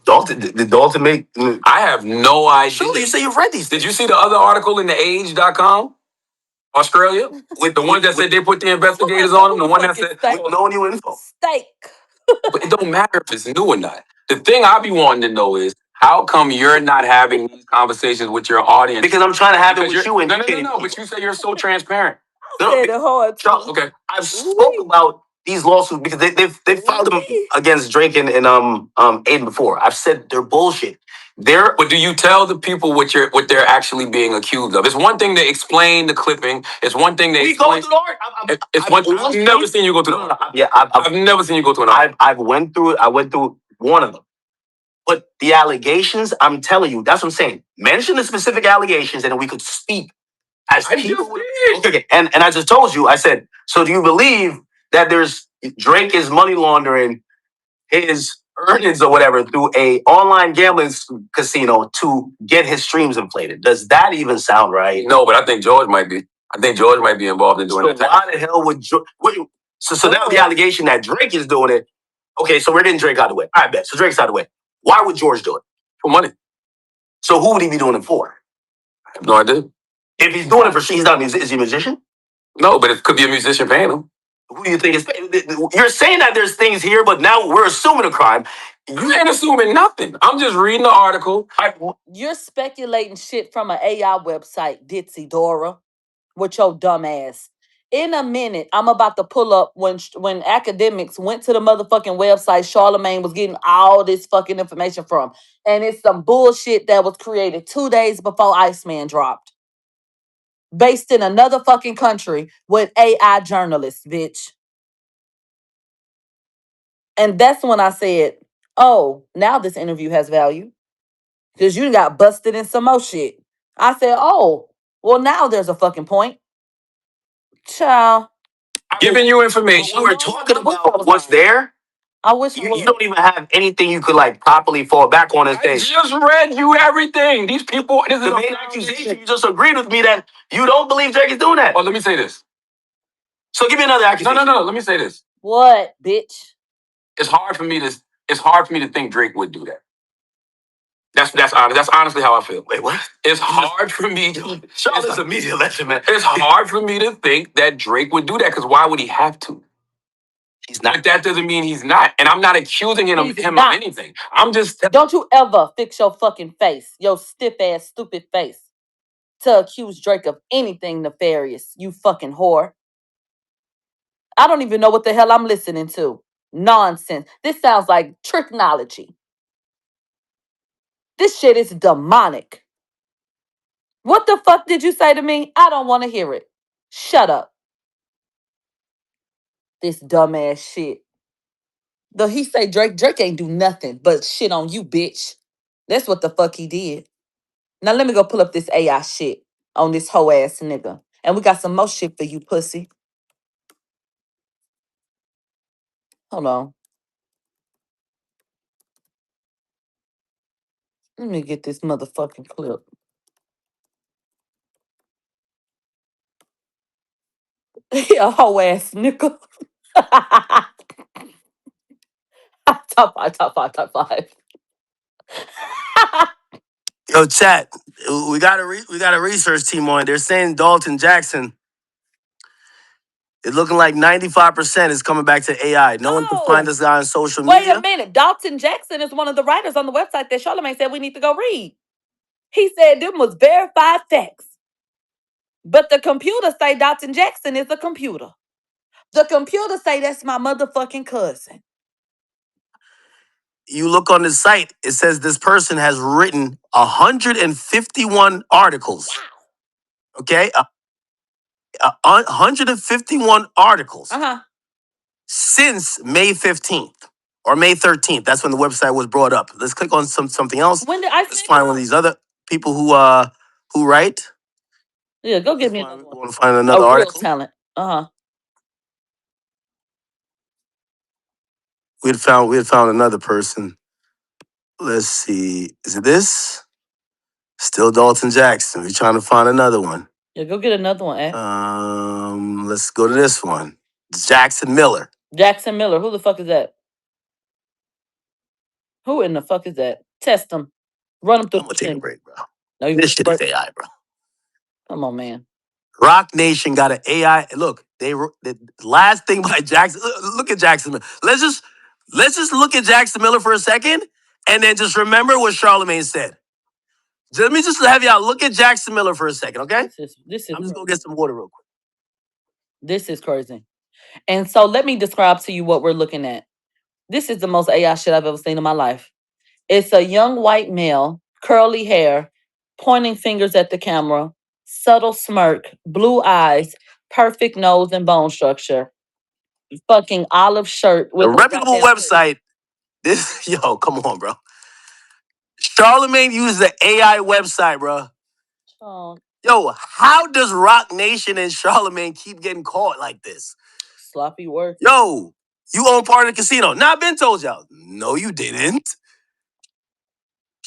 Speaker 2: Dalton, did Dalton make? I have no idea. Surely you say you've read these. Did you see the other article in the age.com? Australia? With the ones that said they put the investigators on them, the one that said, we don't know any info.
Speaker 1: Steak.
Speaker 2: But it don't matter if it's new or not. The thing I be wanting to know is, how come you're not having these conversations with your audience? Because I'm trying to have it with you. And no. But you say you're so transparent.
Speaker 1: Said it hard too.
Speaker 2: Okay. I've spoke about these lawsuits because they filed them against Drake and Aiden before. I've said they're bullshit. But do you tell the people what they're actually being accused of? It's one thing to explain the clipping. It's one thing to explain. Go through the art. I've never seen you go through the art. Yeah, I've never seen you go through an art. I've went through it. I went through one of them. But the allegations, I'm telling you, that's what I'm saying. Mention the specific allegations, and then we could speak as people. Okay. And I just told you, I said, so do you believe that Drake is money laundering his earnings or whatever through a online gambling casino to get his streams inflated? Does that even sound right? No, but I think George might be. I think George might be involved in doing that. Why the hell would George? So now the allegation that Drake is doing it. Okay, so we're getting Drake out of the way. I bet. So Drake's out of the way. Why would George do it? For money. So who would he be doing it for? I have no idea. If he's doing it for shit, he's not a musician. Is he a musician? No, but it could be a musician paying him. Who do you think is paying? You're saying that there's things here, but now we're assuming a crime. You ain't assuming nothing. I'm just reading the article.
Speaker 1: You're speculating shit from an AI website, Ditzy Dora, with your dumb ass. In a minute, I'm about to pull up when Akademiks went to the motherfucking website Charlamagne was getting all this fucking information from. And it's some bullshit that was created 2 days before Iceman dropped. Based in another fucking country with AI journalists, bitch. And that's when I said, oh, now this interview has value. Because you got busted in some more shit. I said, oh, well, now there's a fucking point. Child.
Speaker 2: Giving you information. We're talking about what's there.
Speaker 1: I wish
Speaker 2: you don't even have anything you could like properly fall back on and say. I just read you everything. These people, this is the main accusation. You just agreed with me that you don't believe Drake is doing that. Oh, let me say this. So give me another accusation. No. Let me say this.
Speaker 1: What, bitch?
Speaker 2: It's hard for me to think Drake would do that. That's honest. That's honestly how I feel. Wait, what? It's hard for me. Charlotte's a media legend, man. It's hard for me to think that Drake would do that because why would he have to? He's not. But that doesn't mean he's not. And I'm not accusing him of anything. I'm just.
Speaker 1: Don't you ever fix your fucking face, your stiff ass, stupid face, to accuse Drake of anything nefarious, you fucking whore. I don't even know what the hell I'm listening to. Nonsense. This sounds like tricknology. This shit is demonic. What the fuck did you say to me? I don't want to hear it. Shut up. This dumbass shit. Though he say Drake ain't do nothing but shit on you, bitch. That's what the fuck he did. Now let me go pull up this AI shit on this hoe ass nigga. And we got some more shit for you, pussy. Hold on. Let me get this motherfucking clip. He a hoe ass nigga. Top five, top five, top five.
Speaker 2: Yo, chat. We got a research team on it. They're saying Dalton Jackson. It's looking like 95% is coming back to AI. No one can find this guy on social media.
Speaker 1: Wait a minute. Dalton Jackson is one of the writers on the website that Charlamagne said we need to go read. He said them was verified facts. But the computer say Dalton Jackson is a computer. The computer say that's my motherfucking cousin.
Speaker 2: you look on the site, it says this person has written 151 articles. Okay, 151 articles
Speaker 1: Uh-huh.
Speaker 2: since May 15th or May 13th. That's when the website was brought up. Let's click on something else.
Speaker 1: When did I
Speaker 2: Let's
Speaker 1: send
Speaker 2: find
Speaker 1: you?
Speaker 2: one of these other people who write.
Speaker 1: Yeah, go get
Speaker 2: Let's
Speaker 1: me
Speaker 2: find,
Speaker 1: another
Speaker 2: we
Speaker 1: one.
Speaker 2: want to find
Speaker 1: A
Speaker 2: another
Speaker 1: real
Speaker 2: article.
Speaker 1: talent. Uh-huh.
Speaker 2: We had found another person. Let's see. Is it this? Still Dalton Jackson. We're trying to find another one.
Speaker 1: Yeah, go get another one, eh?
Speaker 2: Let's go to this one. Jackson Miller.
Speaker 1: Jackson Miller. Who the fuck is that? Who in the fuck is that? Test him. Run him through
Speaker 2: I'm
Speaker 1: the
Speaker 2: gonna take a
Speaker 1: machine.
Speaker 2: break, bro.
Speaker 1: No, you
Speaker 2: This shit is
Speaker 1: break.
Speaker 2: AI, bro.
Speaker 1: Come on, man.
Speaker 2: Roc Nation got an AI. Look, the last thing by Jackson. Look at Jackson Miller. Let's just look at Jackson Miller for a second, and then just remember what Charlamagne said. Let me just have y'all look at Jackson Miller for a second, okay?
Speaker 1: This is
Speaker 2: I'm just gonna
Speaker 1: crazy.
Speaker 2: get some water real quick.
Speaker 1: This is crazy. And so let me describe to you what we're looking at. This is the most AI shit I've ever seen in my life. It's a young white male, curly hair, pointing fingers at the camera, subtle smirk, blue eyes, perfect nose and bone structure, fucking olive shirt
Speaker 2: A
Speaker 1: with a
Speaker 2: reputable
Speaker 1: goddamn hoodie.
Speaker 2: website. This yo, come on, bro. Charlamagne uses an AI website, bro.
Speaker 1: Oh,
Speaker 2: Yo, how does Roc Nation and Charlamagne keep getting caught like this?
Speaker 1: sloppy work.
Speaker 2: Yo, you own part of the casino. Nah, Ben told y'all. No, you didn't.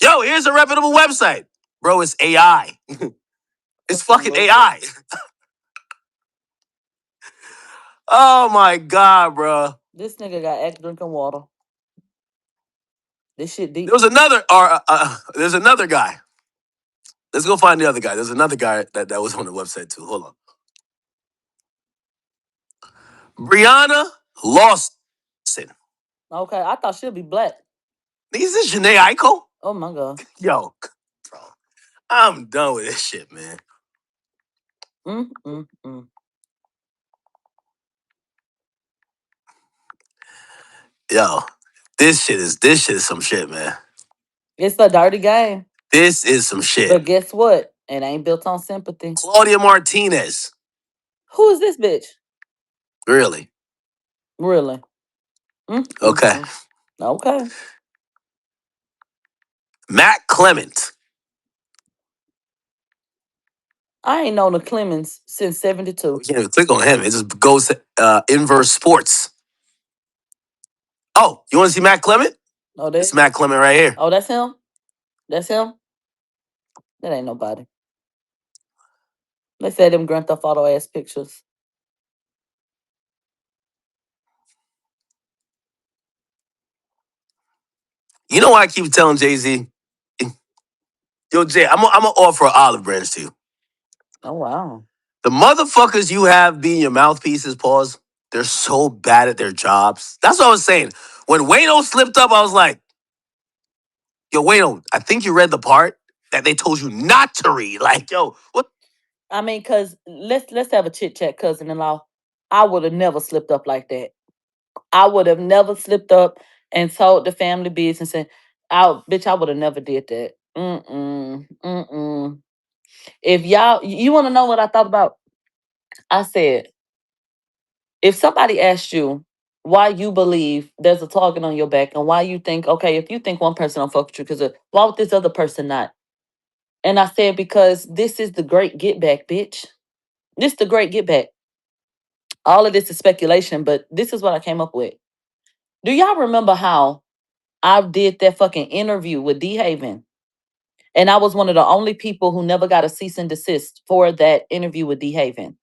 Speaker 2: Yo, here's a reputable website. Bro, it's AI. It's fucking AI. Oh my God, bro.
Speaker 1: This nigga got act drinking water. This shit
Speaker 2: There
Speaker 1: deep.
Speaker 2: was there's another guy. Let's go find the other guy. There's another guy that was on the website too. Hold on. Brianna Lawson.
Speaker 1: Okay, I thought she'd be black.
Speaker 2: Is this Janae Eiko?
Speaker 1: Oh my god.
Speaker 2: Yo, bro. I'm done with this shit, man.
Speaker 1: Mm, mm, mm.
Speaker 2: Yo, this shit is some shit, man.
Speaker 1: It's a dirty game.
Speaker 2: This is some shit.
Speaker 1: But guess what? It ain't built on sympathy.
Speaker 2: Claudia Martinez.
Speaker 1: Who is this bitch?
Speaker 2: Really?
Speaker 1: Really? Mm, mm,
Speaker 2: Okay.
Speaker 1: mm. Okay.
Speaker 2: Matt Clement.
Speaker 1: I ain't known the Clemens since 72.
Speaker 2: We can't even click on him. It just goes to Inverse Sports. Oh, you want to see Matt Clement?
Speaker 1: Oh,
Speaker 2: It's Matt Clement right here.
Speaker 1: oh, that's him? That's him? That ain't nobody. They said them Grand Theft Auto ass pictures.
Speaker 2: You know why I keep telling Jay-Z? Yo, Jay, I'm gonna offer an olive branch to you.
Speaker 1: Oh, wow.
Speaker 2: The motherfuckers you have being your mouthpieces, pause, they're so bad at their jobs. That's what I was saying. When Wayno slipped up, I was like, yo, Wayno, I think you read the part that they told you not to read. Like, yo, what?
Speaker 1: I mean, cause let's have a chit chat, cousin-in-law. I would have never slipped up like that. I would have never slipped up and told the family business and I would have never did that. Mm-mm. Mm-mm. If y'all you want to know what I thought about? I said, if somebody asked you why you believe there's a target on your back and why you think, okay, if you think one person don't fuck with you, because why would this other person not? And I said, because this is the great get back, bitch. This is the great get back. All of this is speculation, but this is what I came up with. Do y'all remember how I did that fucking interview with D Haven? And I was one of the only people who never got a cease and desist for that interview with D Haven.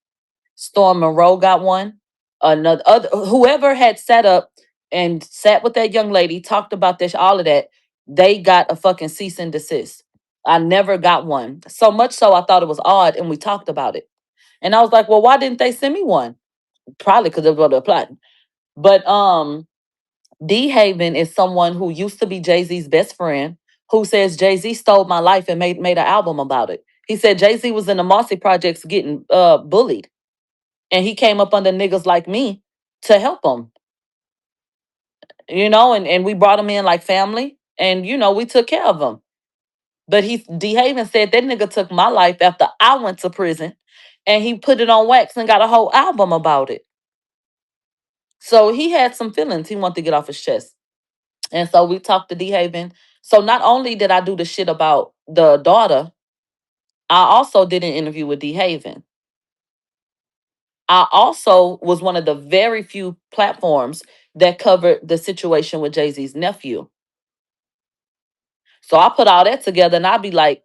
Speaker 1: Storm Monroe got one. Another whoever had sat up and sat with that young lady, talked about this, all of that, they got a fucking cease and desist. I never got one. So much so I thought it was odd and we talked about it. And I was like, well, why didn't they send me one? Probably because they were applying. But D Haven is someone who used to be Jay-Z's best friend, who says Jay-Z stole my life and made an album about it. He said Jay-Z was in the Marcy projects getting bullied. And he came up under niggas like me to help him. and we brought him in like family, and we took care of him. But D Haven said that nigga took my life after I went to prison, and he put it on wax and got a whole album about it. So he had some feelings he wanted to get off his chest. And so we talked to D Haven. So not only did I do the shit about the daughter, I also did an interview with D Haven. I also was one of the very few platforms that covered the situation with Jay-Z's nephew. So I put all that together, and I'd be like,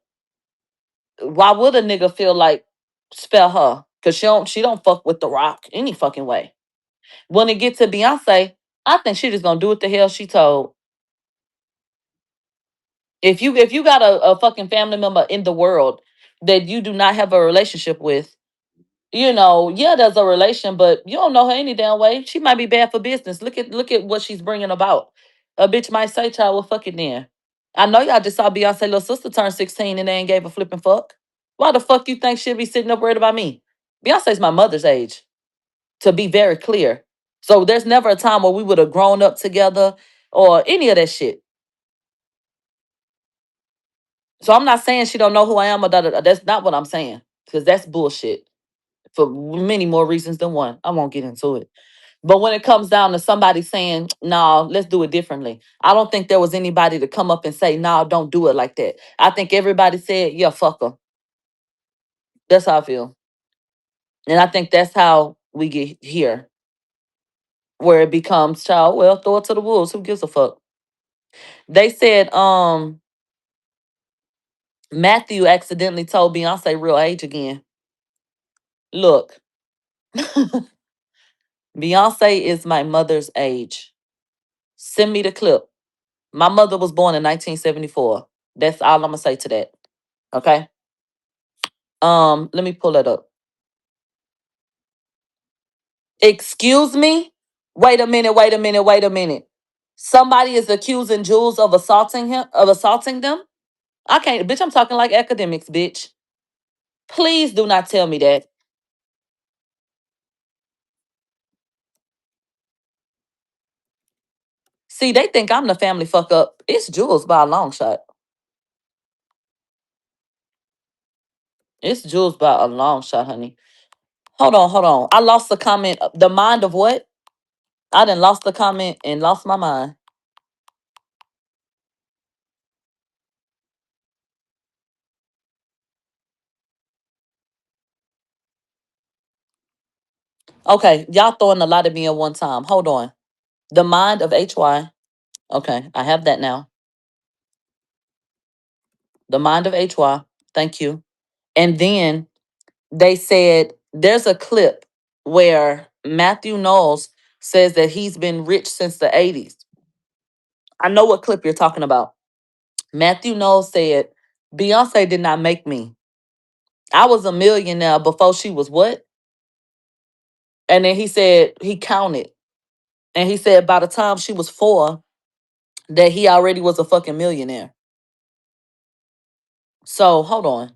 Speaker 1: why would a nigga feel like spell her? Cause she don't fuck with the Rock any fucking way. When it gets to Beyonce, I think she just gonna do what the hell she told. If you got a fucking family member in the world that you do not have a relationship with, yeah, there's a relation, but you don't know her any damn way. She might be bad for business. Look at what she's bringing about. A bitch might say, "Child, well, fuck it then." I know y'all just saw Beyonce little sister turn 16 and they ain't gave a flipping fuck. Why the fuck you think she'll be sitting up worried about me? Beyonce's my mother's age, to be very clear. So there's never a time where we would have grown up together or any of that shit. So I'm not saying she don't know who I am or da, da, da. That's not what I'm saying. Because that's bullshit for many more reasons than one. I won't get into it. But when it comes down to somebody saying, no, let's do it differently, I don't think there was anybody to come up and say, no, don't do it like that. I think everybody said, yeah, fuck her. That's how I feel. And I think that's how we get here, where it becomes, child, well, throw it to the wolves. Who gives a fuck? They said Matthew accidentally told Beyonce real age again. Look, Beyonce is my mother's age. Send me the clip. My mother was born in 1974. That's all I'm gonna say to that. Okay. Let me pull it up. Excuse me? Wait a minute, wait a minute, wait a minute. Somebody is accusing Jules of assaulting them? I can't, bitch, I'm talking like academics, bitch. Please do not tell me that. See, they think I'm the family fuck up. It's Jules by a long shot. It's Jules by a long shot, honey. Hold on, hold on. I lost the comment. The mind of what? I done lost the comment and lost my mind. Okay, y'all throwing a lot at me at one time. Hold on. The mind of HY. Okay, I have that now. The mind of HY. Thank you. And then they said there's a clip where Matthew Knowles says that he's been rich since the 80s. I know what clip you're talking about. Matthew Knowles said, Beyonce did not make me. I was a millionaire before she was what? And then he said he counted. And he said by the time she was 4, that he already was a fucking millionaire. So hold on.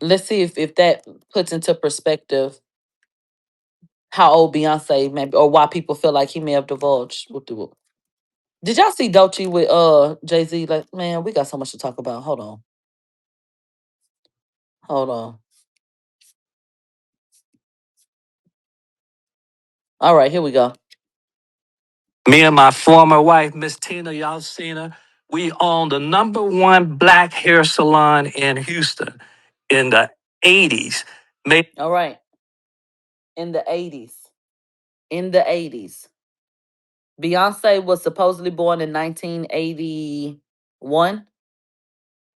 Speaker 1: Let's see if that puts into perspective how old Beyonce maybe, or why people feel like he may have divulged. Did y'all see Dolce with Jay-Z? Like, man, we got so much to talk about. Hold on. Hold on. All right, here we go. Me and my former wife, Miss Tina, y'all seen her. We own the #1 black hair salon in Houston in the 80s. All right. In the 80s. In the 80s. Beyonce was supposedly born in 1981,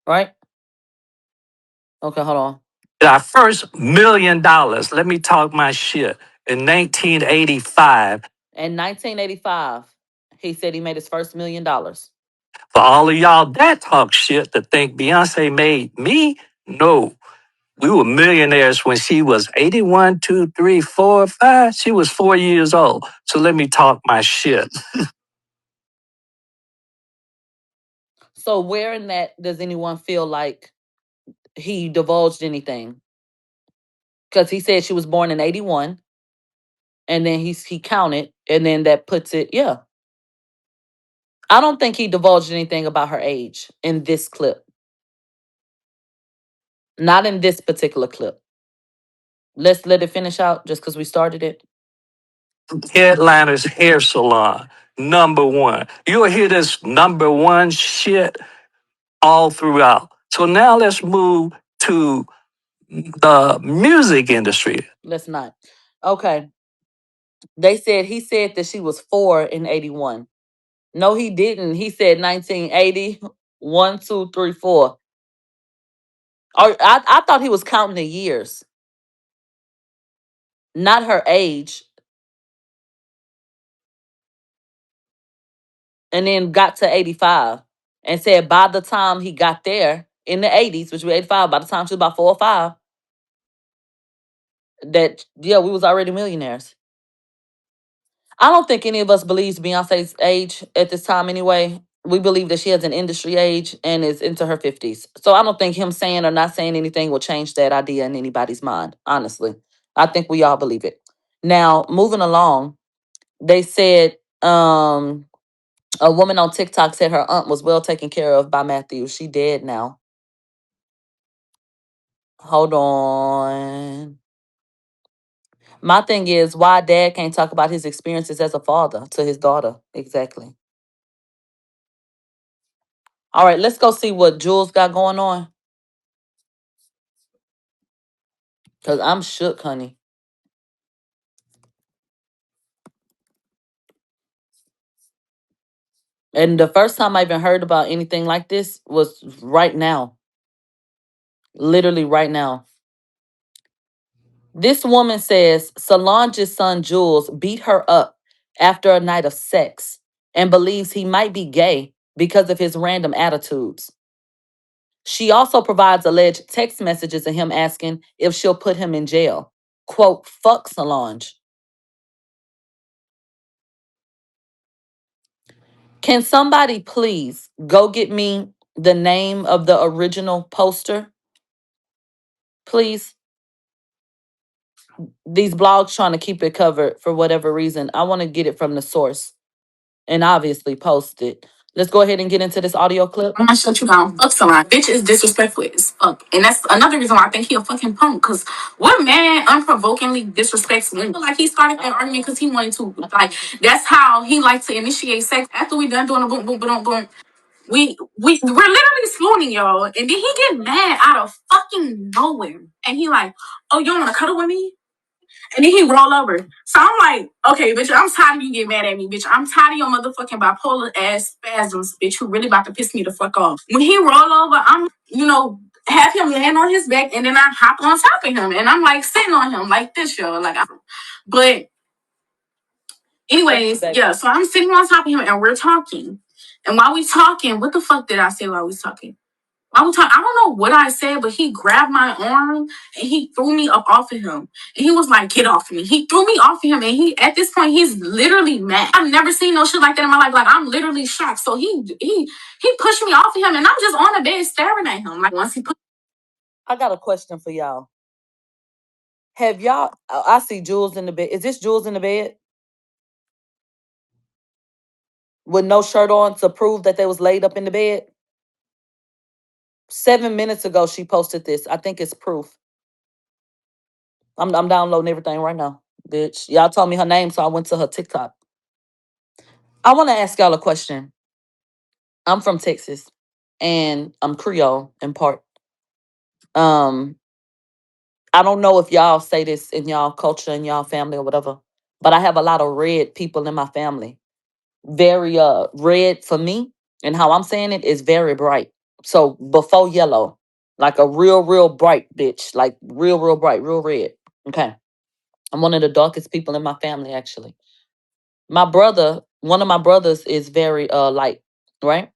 Speaker 1: right? Okay, hold on. Our first $1 million, let me talk my shit, in 1985. In 1985, he said he made his first $1 million. For all of y'all that talk shit to think Beyonce made me, no. We were millionaires when she was 81, 2, 3, 4, 5. She was 4 years old. So let me talk my shit. So where in that does anyone feel like he divulged anything? Because he said she was born in 81 and then he counted, and then that puts it. Yeah, I don't think he divulged anything about her age in this clip. Not in this particular clip. Let's let it finish out just because we started it.
Speaker 2: Headliners Hair Salon, number one. You'll hear this number one shit all throughout. So now let's move to the music industry.
Speaker 1: Let's not. Okay. They said he said that she was 4 in 81. No, he didn't. He said 1980. 1, 2, 3, 4. Or I thought he was counting the years, not her age. And then got to 85 and said by the time he got there in the 80s, which was 85, by the time she was about 4 or 5, that yeah, we was already millionaires. I don't think any of us believes Beyonce's age at this time anyway. We believe that she has an industry age and is into her 50s. So I don't think him saying or not saying anything will change that idea in anybody's mind, honestly. I think we all believe it. Now, moving along, they said a woman on TikTok said her aunt was well taken care of by Matthew. She dead now. Hold on. My thing is why dad can't talk about his experiences as a father to his daughter. Exactly. All right, let's go see what Jules got going on. Cause I'm shook, honey. And the first time I even heard about anything like this was right now. Literally right now. This woman says Solange's son Jules beat her up after a night of sex and believes he might be gay because of his random attitudes. She also provides alleged text messages of him asking if she'll put him in jail. Quote, fuck Solange. Can somebody please go get me the name of the original poster? Please. These blogs trying to keep it covered for whatever reason. I want to get it from the source and obviously post it. Let's go ahead and get into this audio clip. I'm gonna shut you down. Fuck someone. Bitch is disrespectful as fuck. And that's another reason why I think he a fucking punk. Cause what man unprovokingly disrespects women? Like he started that argument because he wanted to. Like that's how he liked to initiate sex. After we done doing a boom boom boom boom. We're literally swooning, y'all. And then he get mad out of fucking nowhere. And he like, oh, you don't wanna cuddle with me? And then he roll over. So I'm like, okay, bitch, I'm tired of you getting mad at me, bitch. I'm tired of your motherfucking bipolar ass spasms, bitch, who really about to piss me the fuck off. When he roll over, have him land on his back and then I hop on top of him. And I'm like sitting on him like this, yo. But anyways, yeah, so I'm sitting on top of him and we're talking. And while we talking, what the fuck did I say while we talking? I don't know what I said, but he grabbed my arm and he threw me up off of him. And he was like, get off me. He threw me off of him. And at this point, he's literally mad. I've never seen no shit like that in my life. Like, I'm literally shocked. So he pushed me off of him and I'm just on the bed staring at him. Like, once he put. I got a question for y'all. Have y'all, I see Jules in the bed. Is this Jules in the bed? With no shirt on to prove that they was laid up in the bed? 7 minutes ago, she posted this. I think it's proof. I'm downloading everything right now, bitch. Y'all told me her name, so I went to her TikTok. I want to ask y'all a question. I'm from Texas, and I'm Creole in part. Um, I don't know if y'all say this in y'all culture, in y'all family, or whatever, but I have a lot of red people in my family. Very red for me, and how I'm saying it is very bright. So before yellow, like a real bright bitch, like real bright, real red. Okay, I'm one of the darkest people in my family, actually. My brother, one of my brothers is very light, right?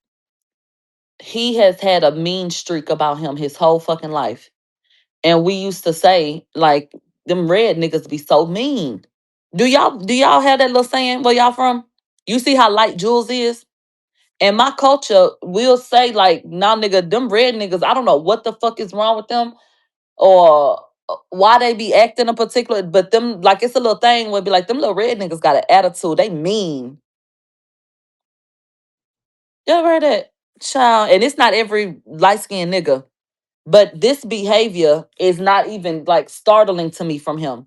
Speaker 1: He has had a mean streak about him his whole fucking life. And we used to say, like, them red niggas be so mean. Do y'all have that little saying where y'all from? You see how light Jules is? In my culture, we'll say, like, nah, nigga, them red niggas, I don't know what the fuck is wrong with them. Or why they be acting a particular, but them, like, it's a little thing where it be like, them little red niggas got an attitude. They mean. You ever heard that? Child, and it's not every light-skinned nigga. But this behavior is not even like startling to me from him.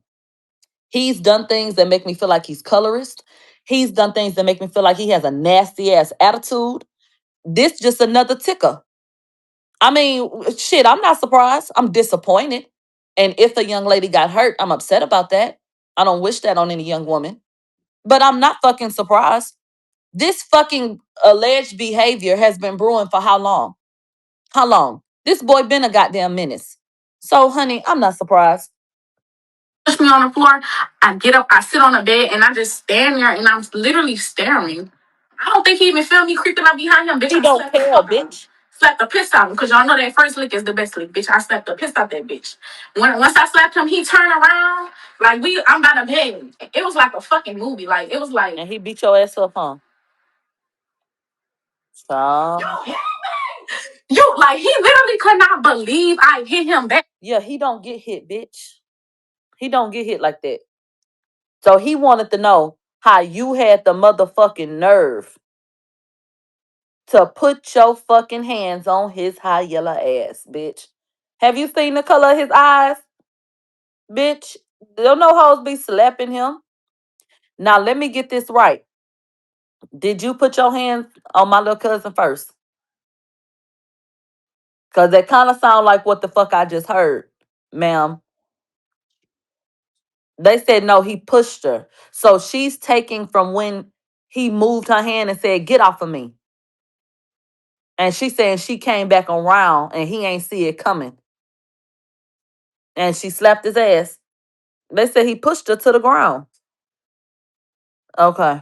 Speaker 1: He's done things that make me feel like he's colorist. He's done things that make me feel like he has a nasty ass attitude. This just another ticker. I mean, shit, I'm not surprised. I'm disappointed. And if a young lady got hurt, I'm upset about that. I don't wish that on any young woman. But I'm not fucking surprised. This fucking alleged behavior has been brewing for how long? How long? This boy been a goddamn menace. So, honey, I'm not surprised.
Speaker 2: Push me on the floor. I get up, I sit on the bed, and I just stand there, and I'm literally staring. I don't think he even felt me creeping up behind him, bitch.
Speaker 1: He
Speaker 2: I
Speaker 1: don't
Speaker 2: slapped the
Speaker 1: care,
Speaker 2: fuck out of him.
Speaker 1: bitch.
Speaker 2: Slapped the piss out of him, because y'all know that first lick is the best lick, bitch. I slapped the piss out that bitch. Once I slapped him, he turned around, like I'm by the bed. It was like a fucking movie. Like, it was like,
Speaker 1: And he beat your ass up, huh? So,
Speaker 2: like, he literally could not believe I hit him back.
Speaker 1: yeah, he don't get hit, bitch. He don't get hit like that. So he wanted to know how you had the motherfucking nerve to put your fucking hands on his high yellow ass, bitch. Have you seen the color of his eyes, bitch? Don't no hoes be slapping him. Now let me get this right. Did you put your hands on my little cousin first? Cause that kind of sound like what the fuck I just heard, ma'am. They said no, he pushed her. So she's taking from when he moved her hand and said, "Get off of me." And she saying she came back around and he ain't see it coming. And she slapped his ass. They said he pushed her to the ground. Okay.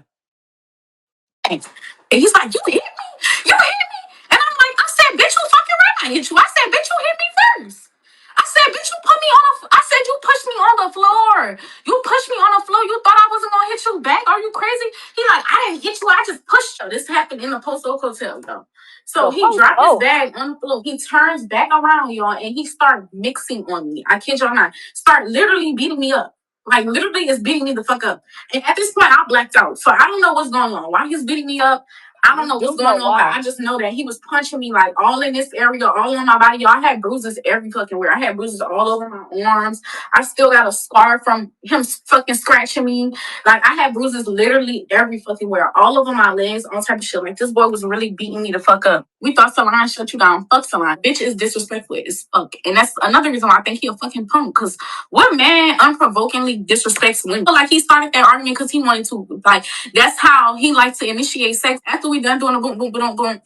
Speaker 2: And he's like, "You hit me? You hit me?" And I'm like, "I said, bitch, you fucking right, I hit you. I said, bitch, you hit me first. I said, bitch, you put me on the. I said, you pushed me on the floor. You pushed me on the floor. You thought I wasn't gonna hit you back? Are you crazy?" He like, "I didn't hit you. I just pushed you." This happened in the Post Oak Hotel, though. So
Speaker 1: The
Speaker 2: he
Speaker 1: post.
Speaker 2: dropped his
Speaker 1: Oh,
Speaker 2: bag on the floor. He turns back around, y'all, and he started mixing on me. I kid y'all not. Start literally beating me up. Like, literally is beating me the fuck up. And at this point, I blacked out. So I don't know what's going on. Why he's beating me up, I don't
Speaker 1: you
Speaker 2: know
Speaker 1: do
Speaker 2: what's
Speaker 1: know
Speaker 2: going on, but
Speaker 1: why.
Speaker 2: I just know that he was punching me like all in this area, all on my body. Y'all, I had bruises every fucking where. I had bruises all over my arms. I still got a scar from him fucking scratching me. Like, I had bruises literally every fucking where, all over my legs, all type of shit. Like, this boy was really beating me the fuck up. We thought Salon shut you down. Fuck Salon. Bitch is disrespectful as fuck. And that's another reason why I think he a fucking punk. Cause what man unprovokingly disrespects women? I feel like he started that argument because he wanted to. Like, that's how he likes to initiate sex. After we done doing the boom, boom, boom, boom,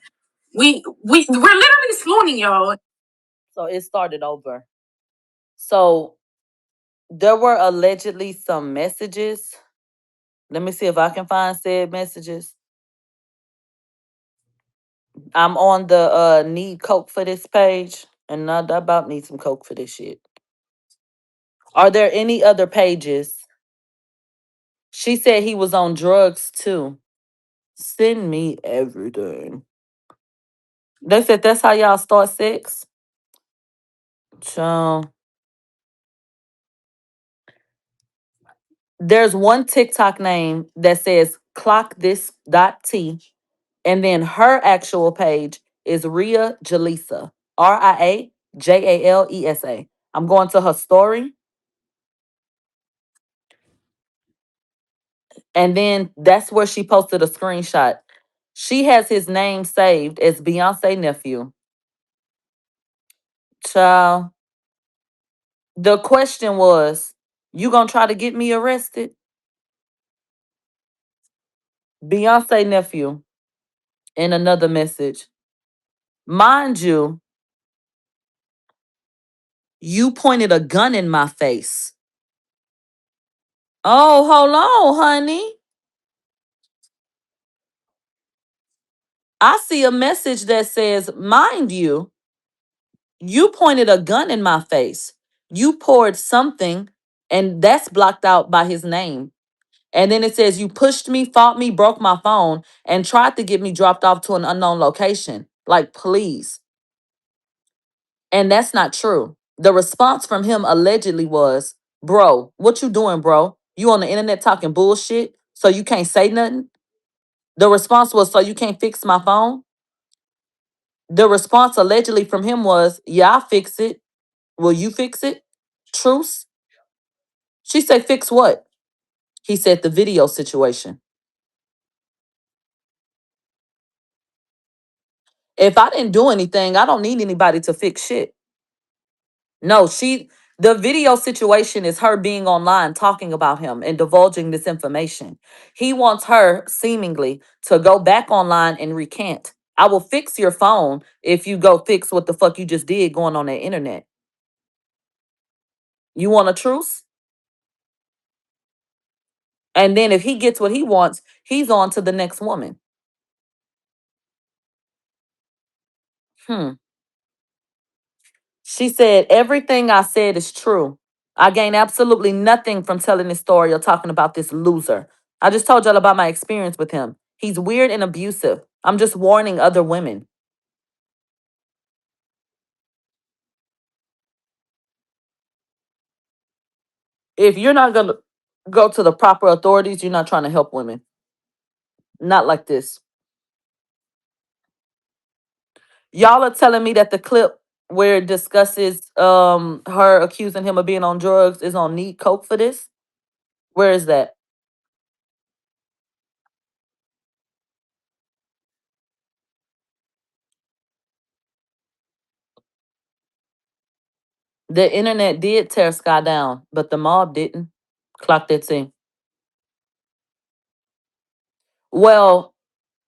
Speaker 2: we're literally swooning, y'all.
Speaker 1: So it started over. So there were allegedly some messages. Let me see if I can find said messages. I'm on the need coke for this page. And not about need some coke for this shit. Are there any other pages? She said he was on drugs too. Send me everything. They said that's how y'all start sex. So there's one TikTok name that says clock this dot T, and then her actual page is Ria Jalisa. RIAJALESA. I'm going to her story. And then that's where she posted a screenshot. She has his name saved as Beyonce nephew. Child. The question was, you gonna try to get me arrested? Beyonce nephew in another message. Mind you, you pointed a gun in my face. Oh, hold on, honey. I see a message that says, mind you, you pointed a gun in my face. You poured something, and that's blocked out by his name. And then it says, you pushed me, fought me, broke my phone, and tried to get me dropped off to an unknown location. Like, please. And that's not true. The response from him allegedly was, bro, what you doing, bro? You on the internet talking bullshit, so you can't say nothing? The response was, so you can't fix my phone? The response allegedly from him was, yeah, I'll fix it. Will you fix it? Truce? She said, fix what? He said, the video situation. If I didn't do anything, I don't need anybody to fix shit. No, the video situation is her being online talking about him and divulging this information. He wants her seemingly to go back online and recant. I will fix your phone if you go fix what the fuck you just did going on the internet. You want a truce? And then if he gets what he wants, he's on to the next woman. Hmm. She said, everything I said is true. I gain absolutely nothing from telling this story or talking about this loser. I just told y'all about my experience with him. He's weird and abusive. I'm just warning other women. If you're not going to go to the proper authorities, you're not trying to help women. Not like this. Y'all are telling me that the clip where it discusses her accusing him of being on drugs is on Need Coke for this? Where is that? The internet did tear Sky down, but the mob didn't. Clock that thing. Well,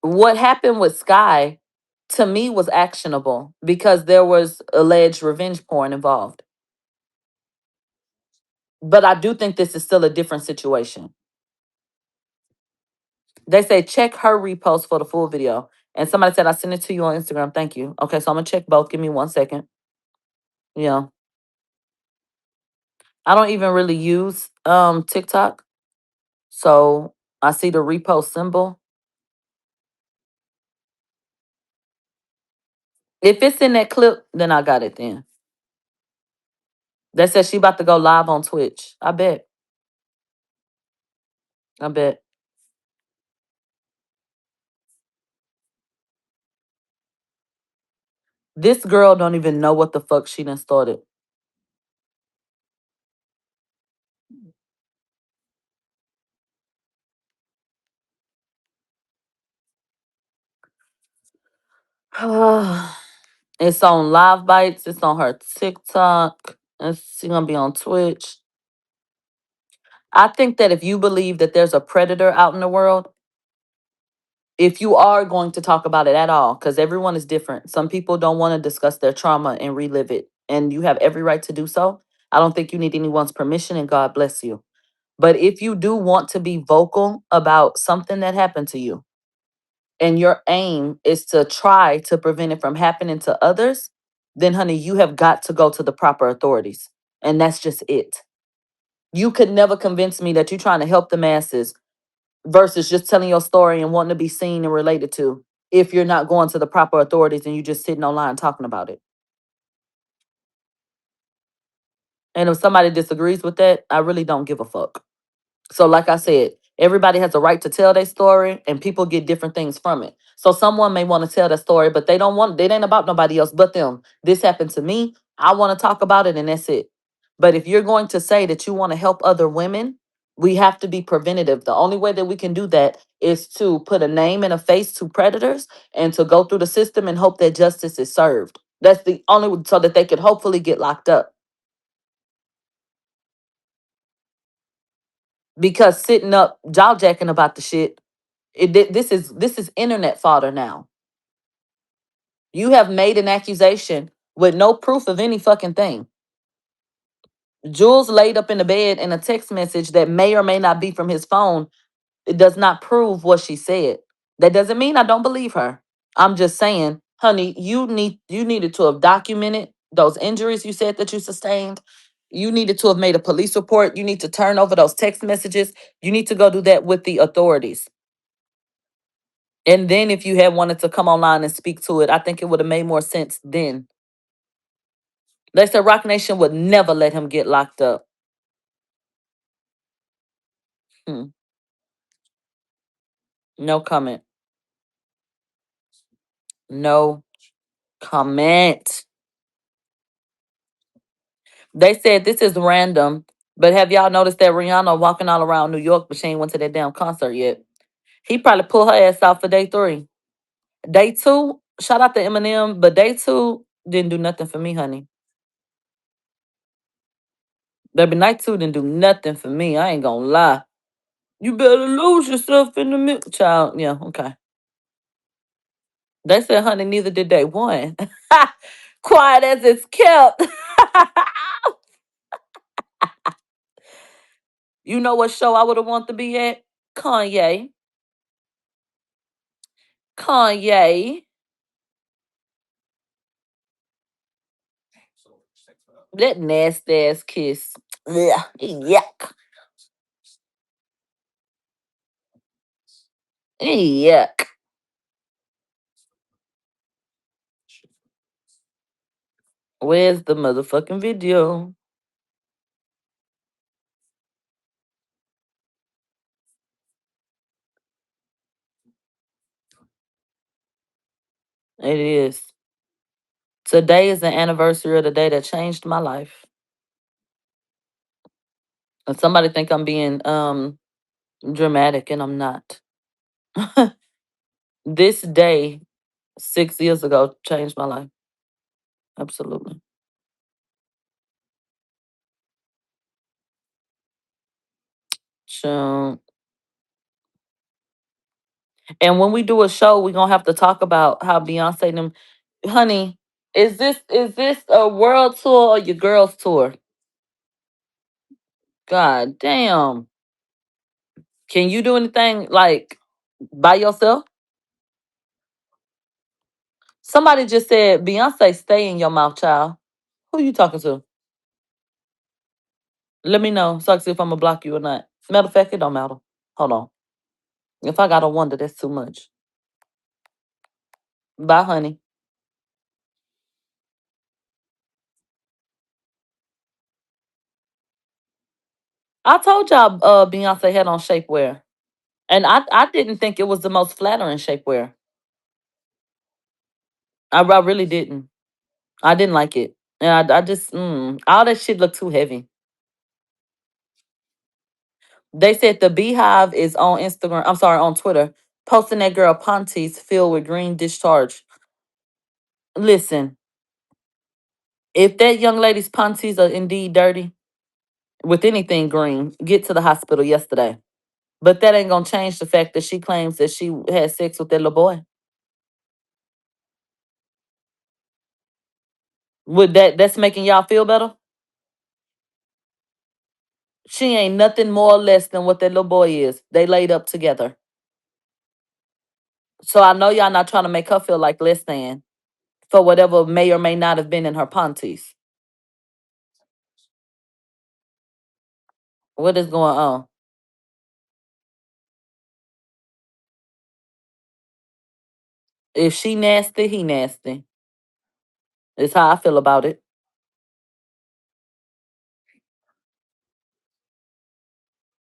Speaker 1: what happened with Sky to me was actionable because there was alleged revenge porn involved. But I do think this is still a different situation. They say check her repost for the full video. And somebody said I sent it to you on Instagram. Thank you. Okay, so I'm gonna check both. Give me 1 second. Yeah. I don't even really use TikTok. So I see the repost symbol. If it's in that clip, then I got it then. They said she about to go live on Twitch. I bet. I bet. This girl don't even know what the fuck she done started. It's on Live Bites. It's on her TikTok. It's gonna be on Twitch. I think that if you believe that there's a predator out in the world, if you are going to talk about it at all, because everyone is different. Some people don't want to discuss their trauma and relive it, and you have every right to do so. I don't think you need anyone's permission, and God bless you. But if you do want to be vocal about something that happened to you, and your aim is to try to prevent it from happening to others, then honey, you have got to go to the proper authorities. And that's just it. You could never convince me that you're trying to help the masses versus just telling your story and wanting to be seen and related to if you're not going to the proper authorities and you're just sitting online talking about it. And if somebody disagrees with that, I really don't give a fuck. So, like I said, everybody has a right to tell their story, and people get different things from it. So, someone may want to tell their story, but they don't want. It ain't about nobody else but them. This happened to me. I want to talk about it, and that's it. But if you're going to say that you want to help other women, we have to be preventative. The only way that we can do that is to put a name and a face to predators, and to go through the system and hope that justice is served. That's the only so that they could hopefully get locked up. Because sitting up jaw jacking about the shit, this is internet fodder now. You have made an accusation with no proof of any fucking thing. Jules laid up in the bed in a text message that may or may not be from his phone. It does not prove what she said. That doesn't mean I don't believe her. I'm just saying, honey, you needed to have documented those injuries you said that you sustained. You needed to have made a police report. You need to turn over those text messages. You need to go do that with the authorities. And then if you had wanted to come online and speak to it, I think it would have made more sense then. They said Roc Nation would never let him get locked up. Hmm. No comment. No comment. They said this is random, but have y'all noticed that Rihanna walking all around New York, but she ain't went to that damn concert yet? He probably pulled her ass out for day 3. Day 2, shout out to Eminem, but day 2 didn't do nothing for me, honey. Baby, night 2 didn't do nothing for me. I ain't gonna lie. You better lose yourself in the middle, child. Yeah, okay. They said, honey, neither did day 1. Quiet as it's kept. You know what show I would have wanted to be at? Kanye. Kanye. That nasty ass kiss. Yeah. Yuck. Yuck. Where's the motherfucking video? It is. Today is the anniversary of the day that changed my life. And somebody think I'm being dramatic, and I'm not. This day 6 years ago changed my life. Absolutely. So, and when we do a show, we're gonna have to talk about how Beyonce and them, honey, is this a world tour or your girls tour? God damn. Can you do anything like by yourself? Somebody just said Beyonce stay in your mouth, child. Who you talking to? Let me know so I can see if I'm gonna block you or not. Matter of fact, it don't matter. Hold on. If I gotta wonder, that's too much. Bye, honey. I told y'all Beyonce had on shapewear. And I didn't think it was the most flattering shapewear. I really didn't. I didn't like it. And I just, all that shit looked too heavy. They said the Beehive is on Instagram, I'm sorry, on Twitter, posting that girl panties filled with green discharge. Listen, if that young lady's panties are indeed dirty with anything green, get to the hospital yesterday. But that ain't gonna change the fact that she claims that she had sex with that little boy. Would that's making y'all feel better? She ain't nothing more or less than what that little boy is. They laid up together. So I know y'all not trying to make her feel like less than for whatever may or may not have been in her panties. What is going on? If she nasty, he nasty. It's how I feel about it.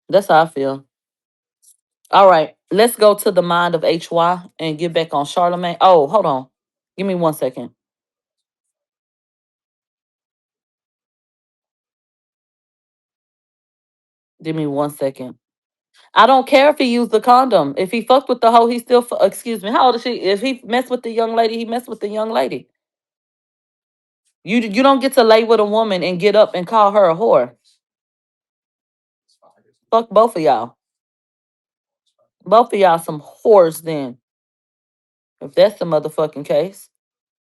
Speaker 1: That's how I feel. All right, let's go to the mind of HY and get back on Charlamagne. Oh, hold on. Give me 1 second. Give me 1 second. I don't care if he used the condom. If he fucked with the hoe, he still. Excuse me. How old is she? If he messed with the young lady, he messed with the young lady. You don't get to lay with a woman and get up and call her a whore. Fuck both of y'all. Both of y'all some whores then. If that's the motherfucking case.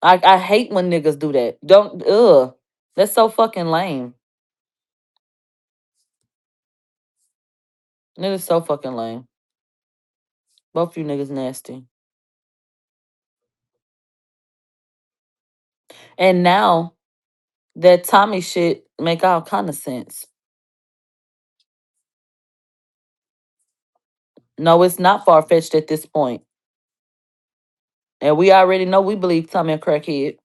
Speaker 1: I hate when niggas do that. Don't That's so fucking lame. It is so fucking lame. Both you niggas nasty. And now that Tommy shit make all kind of sense. No, it's not far fetched at this point. And we already know we believe Tommy a crackhead.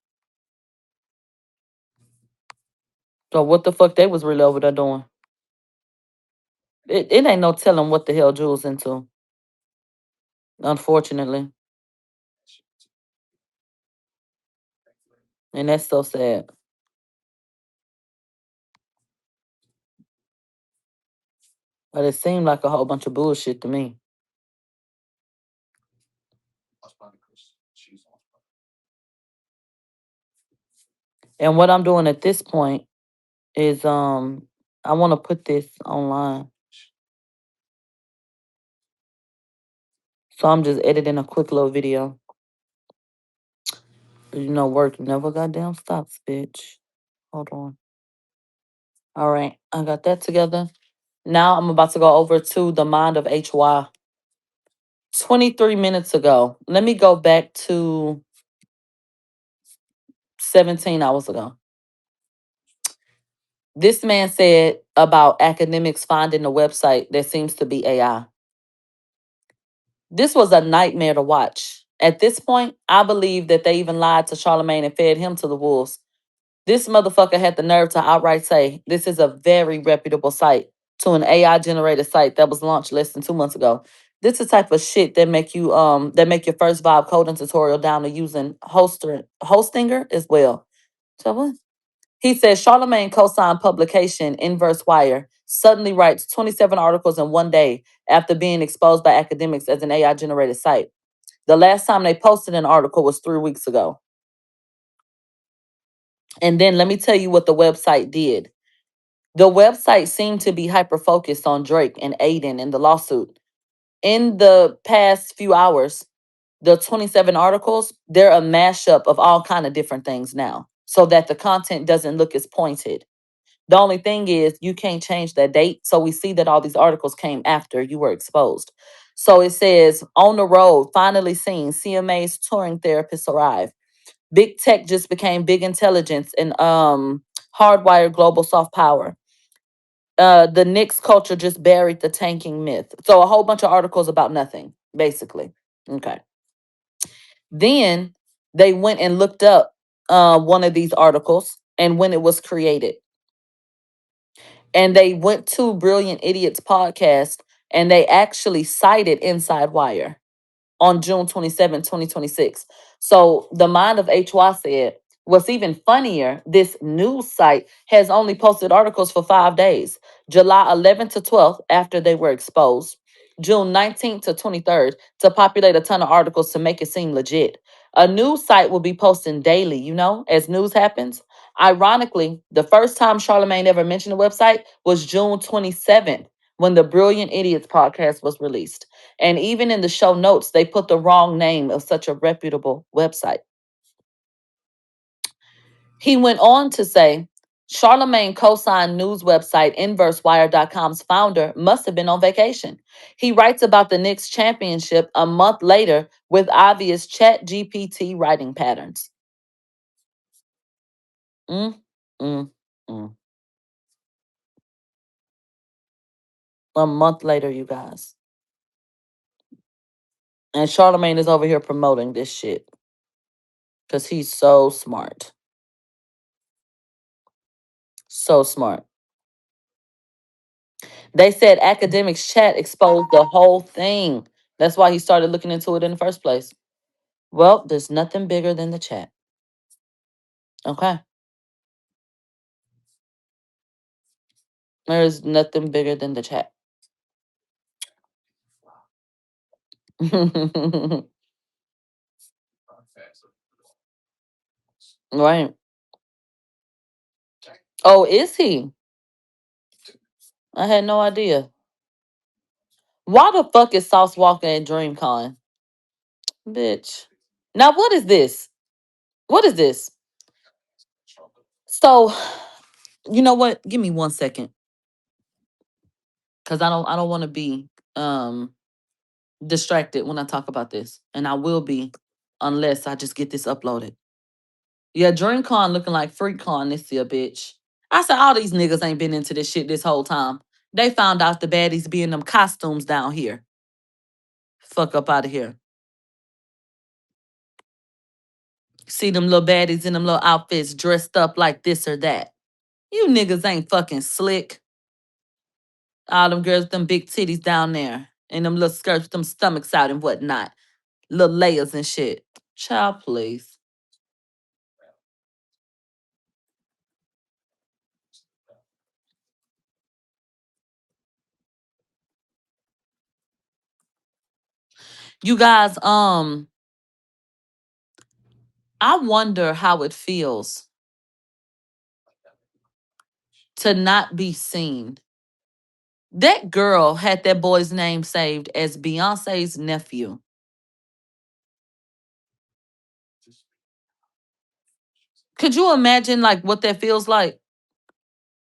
Speaker 1: So what the fuck they was really over there doing? It ain't no telling what the hell Jules into, unfortunately. And that's so sad. But it seemed like a whole bunch of bullshit to me. And what I'm doing at this point is I want to put this online. So I'm just editing a quick little video. You know, work never goddamn stops, bitch. Hold on. All right, I got that together. Now I'm about to go over to the mind of HY. 23 minutes ago. Let me go back to 17 hours ago. This man said about academics finding a website that seems to be AI. This was a nightmare to watch. At this point, I believe that they even lied to Charlamagne and fed him to the wolves. This motherfucker had the nerve to outright say this is a very reputable site to an AI generated site that was launched less than 2 months ago. This is the type of shit that make your first vibe coding tutorial down to using Hostinger as well. So what? He says Charlamagne co-signed publication Inverse Wire suddenly writes 27 articles in one day after being exposed by academics as an AI generated site. The last time they posted an article was 3 weeks ago. And then let me tell you what the website did. The website seemed to be hyper focused on Drake and Aiden in the lawsuit. In the past few hours, the 27 articles, they're a mashup of all kind of different things now, so that the content doesn't look as pointed. The only thing is you can't change that date. So we see that all these articles came after you were exposed. So it says on the road, finally seen CMA's touring therapists arrive. Big tech just became big intelligence and hardwired global soft power. The Knicks culture just buried the tanking myth. So a whole bunch of articles about nothing, basically. Okay. Then they went and looked up one of these articles and when it was created. And they went to Brilliant Idiots podcast and they actually cited Inside Wire on June 27, 2026. So the mind of HY said, what's even funnier, this news site has only posted articles for 5 days, July 11th to 12th after they were exposed, June 19th to 23rd to populate a ton of articles to make it seem legit. A news site will be posting daily, as news happens. Ironically, the first time Charlamagne ever mentioned the website was June 27th when the Brilliant Idiots podcast was released. And even in the show notes, they put the wrong name of such a reputable website. He went on to say, Charlamagne co-signed news website InverseWire.com's founder must have been on vacation. He writes about the Knicks championship a month later with obvious chat GPT writing patterns. Mm, mm, mm. A month later, you guys. And Charlamagne is over here promoting this shit because he's so smart. So smart. They said academics chat exposed the whole thing. That's why he started looking into it in the first place. Well, there's nothing bigger than the chat. Okay. There's nothing bigger than the chat. Right. Oh, is he? I had no idea. Why the fuck is Sauce Walker at DreamCon? Bitch. Now what is this? What is this? So, you know what? Give me 1 second. Cause I don't want to be distracted when I talk about this. And I will be unless I just get this uploaded. Yeah, DreamCon looking like FreakCon this year, bitch. I said all these niggas ain't been into this shit this whole time. They found out the baddies be in them costumes down here. Fuck up out of here. See them little baddies in them little outfits dressed up like this or that. You niggas ain't fucking slick. All them girls with them big titties down there. And them little skirts with them stomachs out and whatnot. Little layers and shit. Child, please. You guys, I wonder how it feels to not be seen. That girl had that boy's name saved as Beyonce's nephew. Could you imagine like what that feels like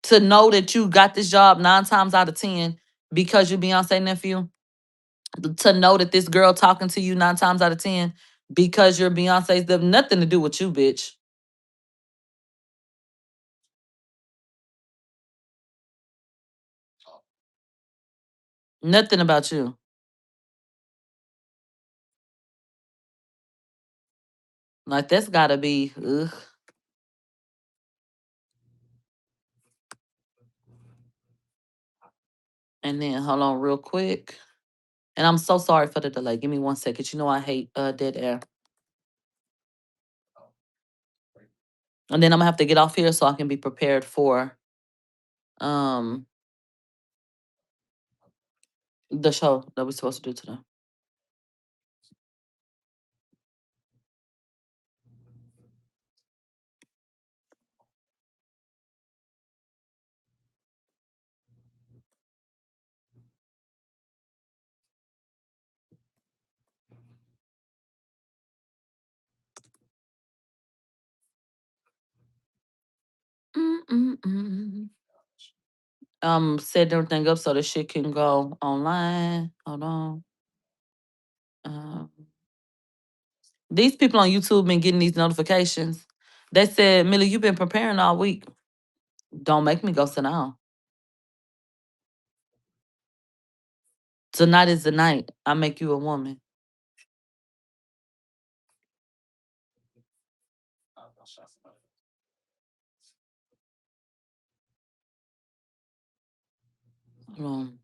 Speaker 1: to know that you got this job 9 times out of 10 because you're Beyonce nephew? To know that this girl talking to you 9 times out of 10 because you're Beyonce's nothing to do with you, bitch. Nothing about you. Like that's gotta be ugh. And then hold on real quick. And I'm so sorry for the delay. Give me 1 second. You know I hate dead air. And then I'm gonna have to get off here so I can be prepared for um the show that we're supposed to do today. Mm-mm-mm. Setting everything up so the shit can go online. Hold on. Um, these people on YouTube been getting these notifications. They said, Millie, you've been preparing all week. Don't make me go sit down. Tonight is the night. I make you a woman. Hold on.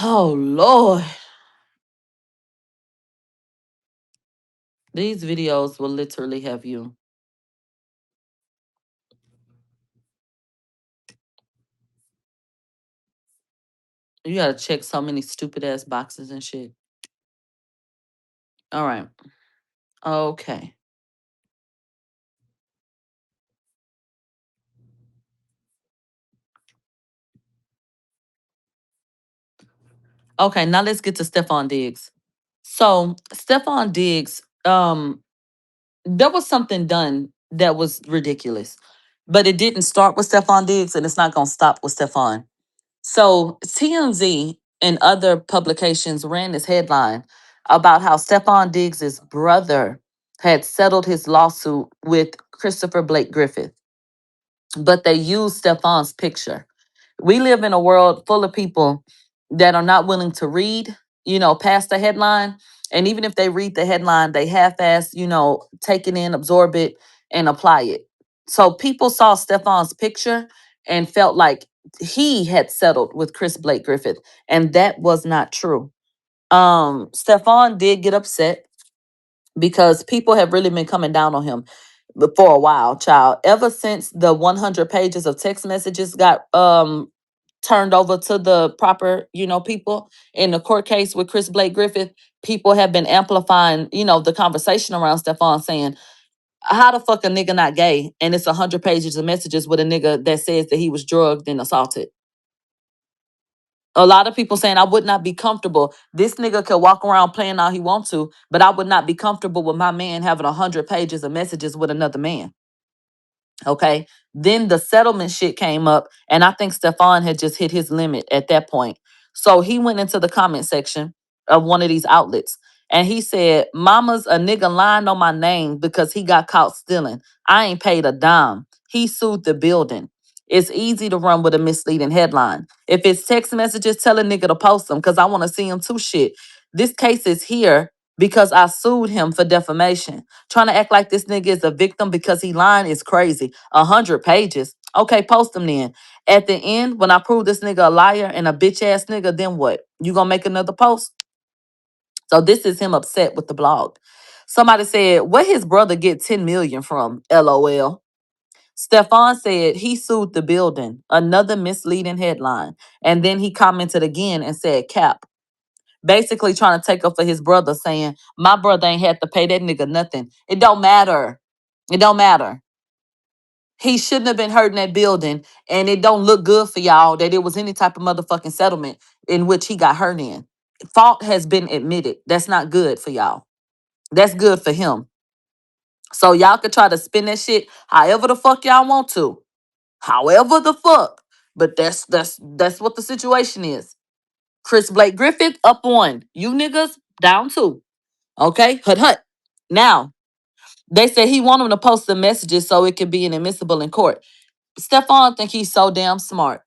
Speaker 1: Oh Lord. These videos will literally have you. You gotta check so many stupid ass boxes and shit. All right. Okay. Okay, now let's get to Stephon Diggs. So Stephon Diggs, there was something done that was ridiculous. But it didn't start with Stephon Diggs and it's not gonna stop with Stephon. So TMZ and other publications ran this headline about how Stephon Diggs' brother had settled his lawsuit with Christopher Blake Griffith, but they used Stephon's picture. We live in a world full of people that are not willing to read, past the headline. And even if they read the headline, they half-ass, take it in, absorb it, and apply it. So people saw Stephon's picture and felt like he had settled with Chris Blake Griffith, and that was not true. Stephon did get upset because people have really been coming down on him for a while, child. Ever since the 100 pages of text messages got turned over to the proper, people in the court case with Chris Blake Griffith, people have been amplifying, the conversation around Stephon saying, how the fuck a nigga not gay? And it's 100 pages of messages with a nigga that says that he was drugged and assaulted. A lot of people saying I would not be comfortable. This nigga could walk around playing all he wants to, but I would not be comfortable with my man having 100 pages of messages with another man. Okay. Then the settlement shit came up, and I think Stephon had just hit his limit at that point. So he went into the comment section of one of these outlets and he said, Mama's a nigga lying on my name because he got caught stealing. I ain't paid a dime. He sued the building. It's easy to run with a misleading headline. If it's text messages, tell a nigga to post them because I want to see him too. Shit. This case is here because I sued him for defamation. Trying to act like this nigga is a victim because he lying is crazy. 100 pages. Okay, post them then. At the end, when I prove this nigga a liar and a bitch ass nigga, then what? You gonna make another post? So this is him upset with the blog. Somebody said, where his brother get 10 million from? LOL. Stefan said he sued the building. Another misleading headline. And then he commented again and said cap. Basically trying to take up for his brother, saying, my brother ain't had to pay that nigga nothing. It don't matter. It don't matter. He shouldn't have been hurting that building. And it don't look good for y'all that it was any type of motherfucking settlement in which he got hurt in. Fault has been admitted. That's not good for y'all. That's good for him. So y'all could try to spin that shit however the fuck y'all want to. However the fuck. But that's what the situation is. Chris Blake Griffith up one. You niggas down two. Okay? Hut hut. Now, they said he want him to post the messages so it could be inadmissible in court. Stephon think he's so damn smart.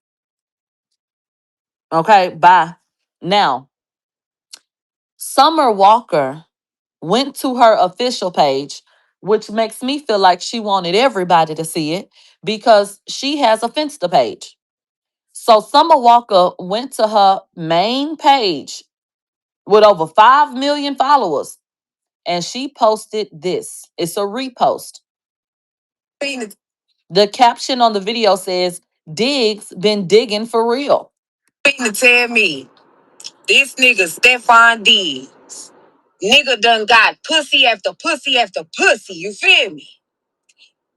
Speaker 1: Okay, bye. Now, Summer Walker went to her official page, which makes me feel like she wanted everybody to see it because she has a Finsta page. So Summer Walker went to her main page with over 5 million followers and she posted this. It's a repost. The caption on the video says, Diggs been digging for real. To tell me this nigga Stefan Diggs, nigga done got pussy after pussy after pussy. You feel me?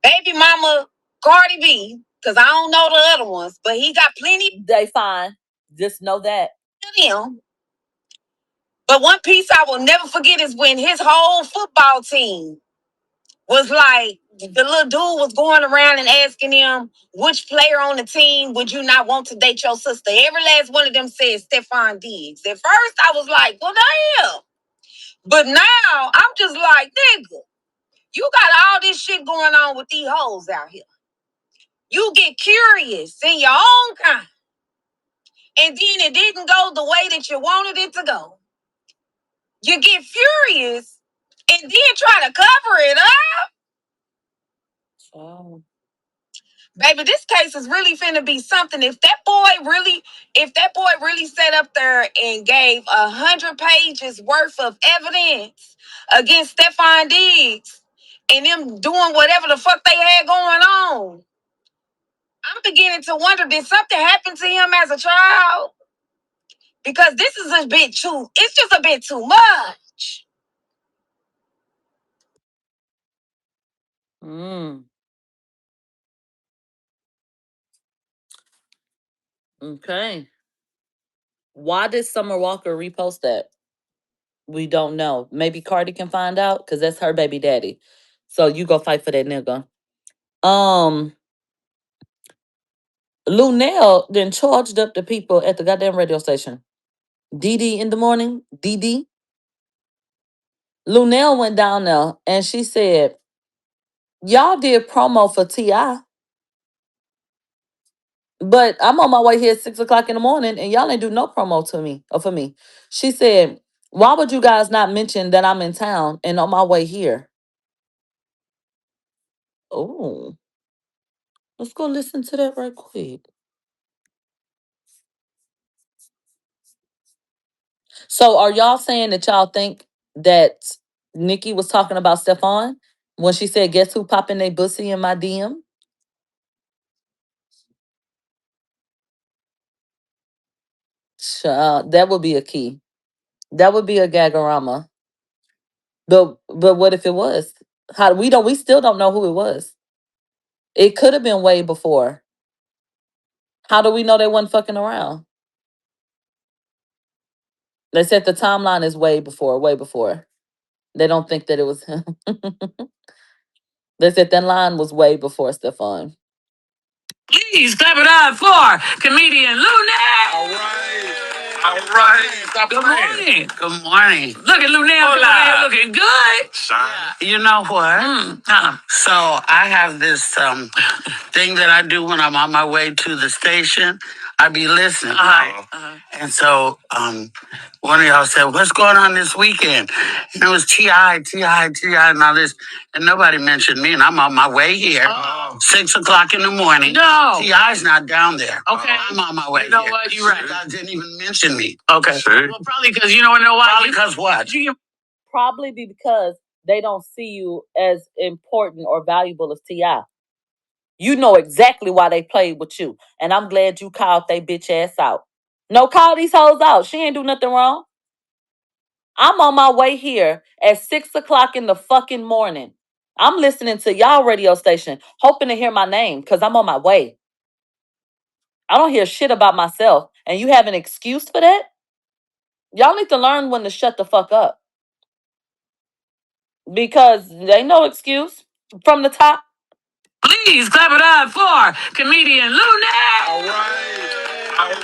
Speaker 1: Baby mama Cardi B, because I don't know the other ones, but he got plenty. They fine. Just know that. Him. But one piece I will never forget is when his whole football team was like, the little dude was going around and asking him, which player on the team would you not want to date your sister? Every last one of them said Stefan Diggs. At first, I was like, well, damn. But now, I'm just like, nigga, you got all this shit going on with these hoes out here. You get curious in your own kind. And then it didn't go the way that you wanted it to go. You get furious and then try to cover it up. Oh. Baby, this case is really finna be something. If that boy really sat up there and gave 100 pages worth of evidence against Stefan Diggs and them doing whatever the fuck they had going on, I'm beginning to wonder, did something happen to him as a child? Because this is a bit too, it's just a bit too much. Mm. Okay. Why did Summer Walker repost that? We don't know. Maybe Cardi can find out because that's her baby daddy. So you go fight for that nigga. Lunel then charged up the people at the goddamn radio station. Dee in the morning. Dee. Lunel went down there and she said, y'all did promo for T.I. But I'm on my way here at 6 o'clock in the morning and y'all ain't do no promo to me or for me. She said, why would you guys not mention that I'm in town and on my way here? Oh, let's go listen to that right quick. So are y'all saying that y'all think that Nikki was talking about Stefan when she said, guess who popping they bussy in my DM? That would be a key. That would be a gagorama. But what if it was? How we still don't know who it was. It could have been way before. How do we know they wasn't fucking around? They said the timeline is way before, way before. They don't think that it was him. They said that line was way before Stefan. Please clap it up for comedian Luna. All right.
Speaker 2: Good morning. Good morning. Look at Lunel looking good. You know what? So I have this thing that I do when I'm on my way to the station. I be listening, right? And so one of y'all said, "What's going on this weekend?" And it was Ti, and all this, and nobody mentioned me. And I'm on my way here, 6 o'clock in the morning. No, Ti's not down there. Okay, I'm on my way. You know here. What? You're right. You guys didn't even mention me. Okay, well, probably because you don't know why. Probably because what?
Speaker 1: Probably because they don't see you as important or valuable as Ti. You know exactly why they played with you, and I'm glad you called they bitch ass out. No, call these hoes out. She ain't do nothing wrong. I'm on my way here at 6 o'clock in the fucking morning. I'm listening to y'all radio station, hoping to hear my name because I'm on my way. I don't hear shit about myself, and you have an excuse for that? Y'all need to learn when to shut the fuck up because there ain't no excuse from the top.
Speaker 2: Please clap it up for comedian Lunel. All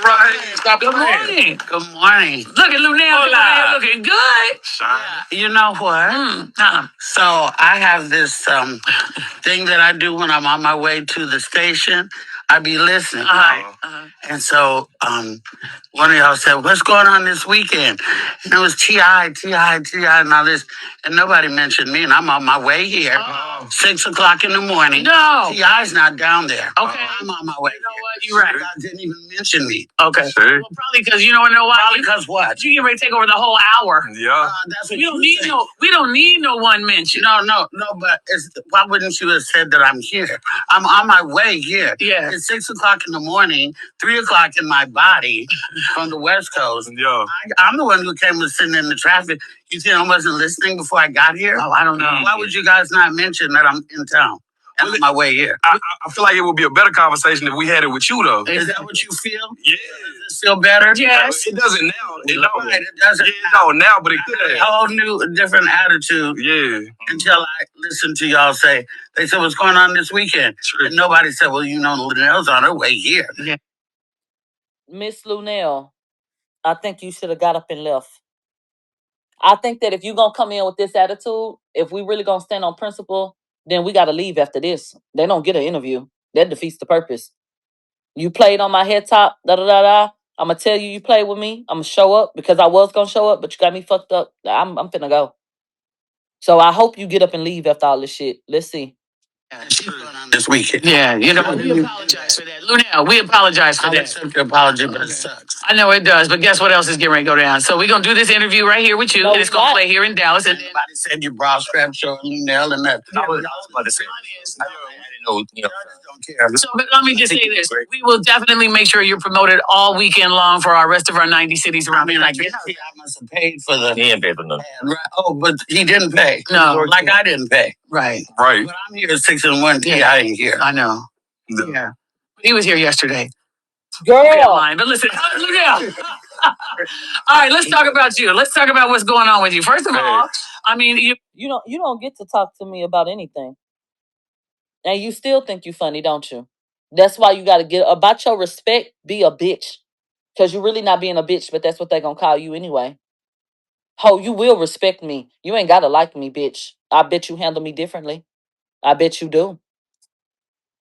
Speaker 2: right. Good morning. Good morning. Look at Lunel looking good. You know what? So I have this thing that I do when I'm on my way to the station. I be listening, right? And so one of y'all said, "What's going on this weekend?" And it was Ti, and all this, and nobody mentioned me. And I'm on my way here, 6 o'clock in the morning. No, Ti's not down there. Okay, I'm on my way. You know what? You're right. You guys didn't even mention me. Okay, well, probably because you don't know why. Probably because what? You get ready to take over the whole hour. Yeah, that's what we don't need. We don't need no one mention. No. But why wouldn't you have said that I'm here? I'm on my way here. Yeah, it's 6 o'clock in the morning, 3 o'clock in my body from the West Coast. Yeah, I'm the one who came was sitting in the traffic. You think I wasn't listening before I got here? Oh, I don't know. Why would you guys not mention that I'm in town? On my way here. I feel like it would be a better conversation if we had it with you, though. Is that what you feel? Yeah. Does it feel better? Yes. It doesn't now. It doesn't. It don't now, but it could have. A whole new, different attitude. Yeah. Until I listened to y'all say, they said, "What's going on this weekend?" True. And nobody said, "Well, you know, Linnell's on her way here." Yeah.
Speaker 1: Miss Lunel, I think you should have got up and left. I think that if you're going to come in with this attitude, if we really going to stand on principle, then we got to leave after this. They don't get an interview. That defeats the purpose. You played on my head top, da-da-da-da. I'm going to tell you you played with me. I'm going to show up because I was going to show up, but you got me fucked up. I'm finna go. So I hope you get up and leave after all this shit. Let's see.
Speaker 2: She's going on this weekend. Yeah, you know, we apologize for that. Lunel, we apologize for that. I accept your apology, but it sucks. I know it does, but guess what else is getting ready to go down? So we're going to do this interview right here with you, and it's going to play here in Dallas. And everybody said your bra strap showing Lunel and that. I was about to say, I didn't know, you know. Don't care. So, but let me just say this. We will definitely make sure you're promoted all weekend long for our rest of our 90 cities around the country. I must have paid for the... He didn't pay for nothing. Right. Oh, but he didn't pay. No. Like I didn't pay. Right. But I'm here at 6 and 1. Yeah, I ain't here. I know. No. Yeah. He was here yesterday.
Speaker 1: Girl.
Speaker 2: But listen, look out. All right, let's talk about you. Let's talk about what's going on with you. First of all, I mean,
Speaker 1: you don't get to talk to me about anything. And you still think you funny, don't you? That's why you got to get about your respect, be a bitch. Because you're really not being a bitch, but that's what they're going to call you anyway. Ho, you will respect me. You ain't got to like me, bitch. I bet you handle me differently. I bet you do.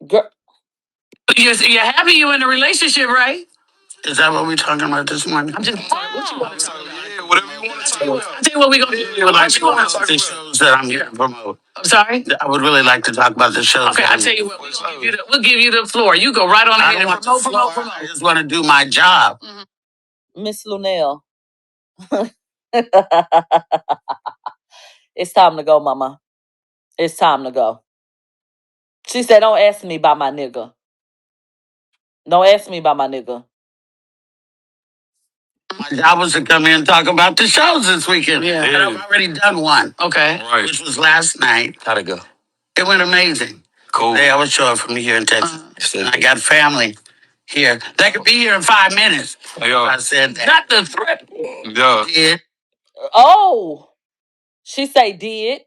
Speaker 1: Girl.
Speaker 2: you're happy you're in a relationship, right? Is that what we're talking about this morning? I'm just what you want to talk about? Yeah, whatever you want to talk about. I'll tell you what we're going to do. I'd like to talk about the shows that I'm here to promote. I'm sorry? I would really like to talk about the shows. Okay, I'll tell you what. We'll give you the floor. You go right on ahead and promote. I just want to do my job.
Speaker 1: Miss Lunel. It's time to go, mama. It's time to go. She said, don't ask me about my nigga. Don't ask me about my nigga.
Speaker 2: My job was to come in and talk about the shows this weekend. Yeah. And I've already done one. Okay. Right. Which was last night. How'd it go? It went amazing. Cool. Today I was showing from here in Texas. And I got family here. They could be here in 5 minutes. Yeah. I said that. Not the threat. Yeah. Did.
Speaker 1: Oh. She say did.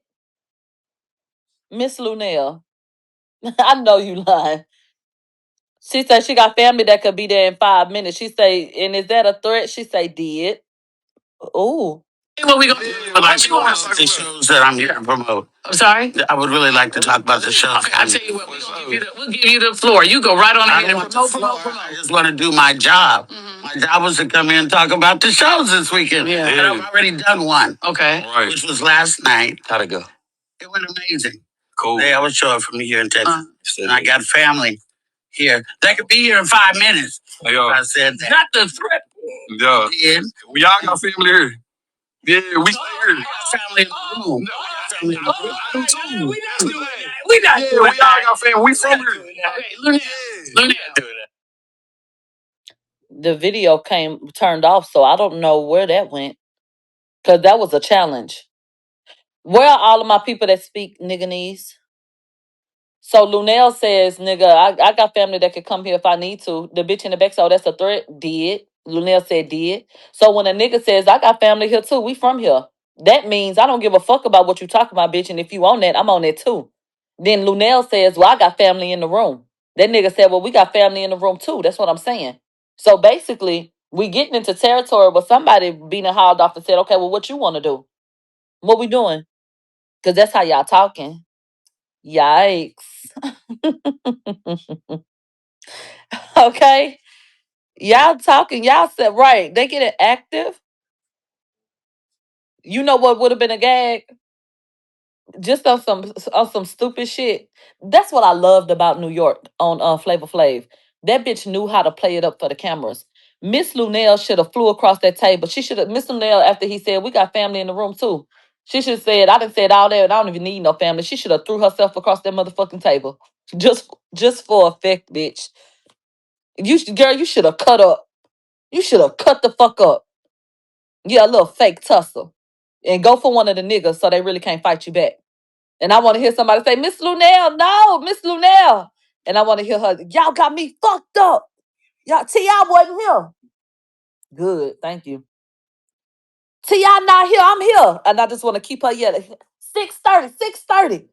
Speaker 1: Miss Lunel. I know you lying. She said she got family that could be there in 5 minutes. She say, and is that a threat? She say, did. Ooh.
Speaker 2: What we gonna do? Would like to watch the shows that I'm here to promote. I'm sorry. I would really like to talk about the shows. Okay, I tell you what, we'll give you the floor. You go right on ahead and promote. I just want to do my job. My job was to come in and talk about the shows this weekend. Yeah. And I've already done one. Okay. Right. Which was last night. How'd it go? It went amazing. Cool. They always show up from here in Texas. And I got family here. They could be here in 5 minutes. Hey, I said that. Not the threat. Yeah. Yeah. We all got family here. Yeah, we stay here. We got family in the room. No, we got family in the room. I do too. We not doing that. We not doing that. We all got family. We from here. Okay, learn that.
Speaker 1: The video came turned off, so I don't know where that went. Cause that was a challenge. Where are all of my people that speak nigganese? So Lunel says, nigga, I got family that could come here if I need to. The bitch in the back, so that's a threat. Did. Lunel said did. So when a nigga says, I got family here too, we from here. That means I don't give a fuck about what you talking about, bitch. And if you on that, I'm on that too. Then Lunel says, well, I got family in the room. That nigga said, well, we got family in the room too. That's what I'm saying. So basically, we getting into territory where somebody being hauled off and said, okay, well, what you want to do? What we doing? Because that's how y'all talking. Yikes. Okay? Y'all talking, y'all said, right. They get it active. You know what would have been a gag? Just on some stupid shit. That's what I loved about New York on Flavor Flav. That bitch knew how to play it up for the cameras. Miss Lunell should have flew across that table. She should have Miss Lunell after he said we got family in the room too. She should have said I done said all that and I don't even need no family. She should have threw herself across that motherfucking table. Just for effect, bitch. Girl, you should have cut up. You should have cut the fuck up. Yeah, a little fake tussle. And go for one of the niggas so they really can't fight you back. And I want to hear somebody say, Miss Lunell, no, Miss Lunell. And I want to hear her, y'all got me fucked up. Y'all, T.I. wasn't here. Good, thank you. T.I. not here, I'm here. And I just want to keep her yelling. 6:30, 6:30.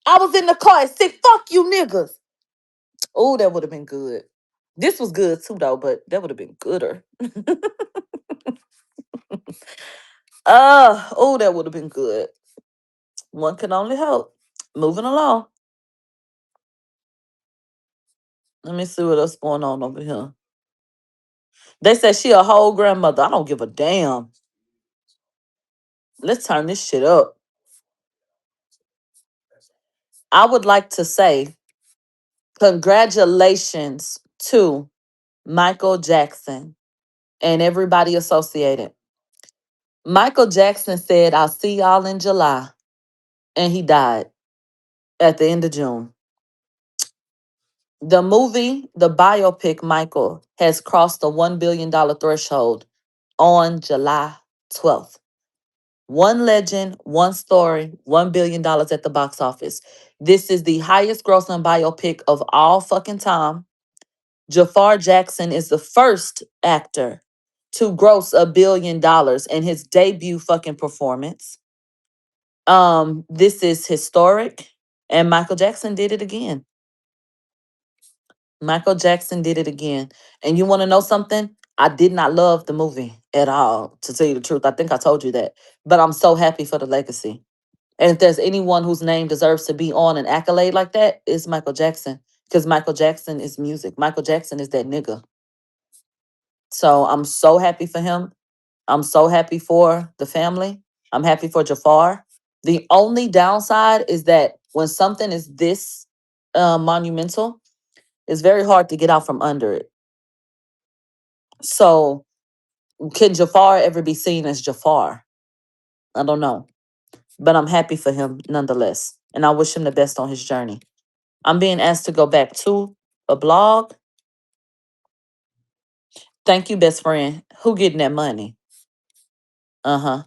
Speaker 1: I was in the car at 6. Fuck you niggas. Oh, that would have been good. This was good too, though, but that would have been gooder. Oh, that would have been good. One can only hope. Moving along. Let me see what else going on over here. They said she a whole grandmother. I don't give a damn. Let's turn this shit up. I would like to say congratulations to Michael Jackson and everybody associated. Michael Jackson said, I'll see y'all in July. And he died at the end of June. The movie, the biopic Michael, has crossed the $1 billion threshold on July 12th. One legend, one story, $1 billion at the box office. This is the highest grossing biopic of all fucking time. Jafar Jackson is the first actor to gross $1 billion in his debut fucking performance. This is historic, and Michael Jackson did it again. Michael Jackson did it again. And you want to know something? I did not love the movie at all, to tell you the truth. I think I told you that. But I'm so happy for the legacy. And if there's anyone whose name deserves to be on an accolade like that, it's Michael Jackson. Because Michael Jackson is music. Michael Jackson is that nigga. So I'm so happy for him. I'm so happy for the family. I'm happy for Jafar. The only downside is that when something is this monumental, it's very hard to get out from under it. So can Jafar ever be seen as Jafar? I don't know. But I'm happy for him nonetheless. And I wish him the best on his journey. I'm being asked to go back to a blog. Thank you, best friend. Who getting that money? Uh-huh.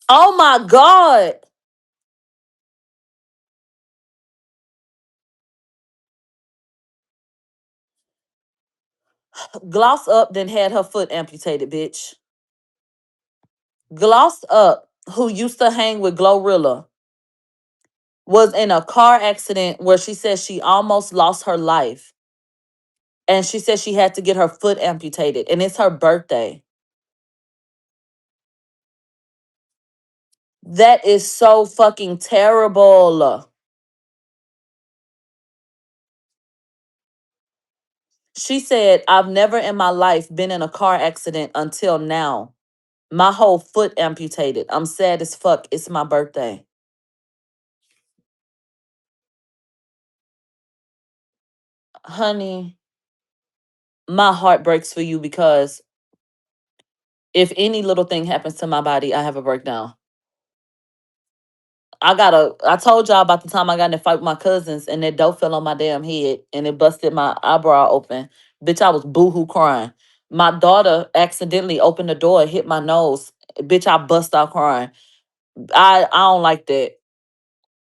Speaker 1: Oh my God. Gloss Up then had her foot amputated, bitch. Gloss Up, who used to hang with Glorilla, was in a car accident where she said she almost lost her life. And she said she had to get her foot amputated. And it's her birthday. That is so fucking terrible. She said, I've never in my life been in a car accident until now. My whole foot amputated. I'm sad as fuck. It's my birthday. Honey, my heart breaks for you because if any little thing happens to my body, I have a breakdown. I told y'all about the time I got in a fight with my cousins and that dope fell on my damn head and it busted my eyebrow open. Bitch, I was boohoo crying. My daughter accidentally opened the door and hit my nose. Bitch, I bust out crying. I don't like that.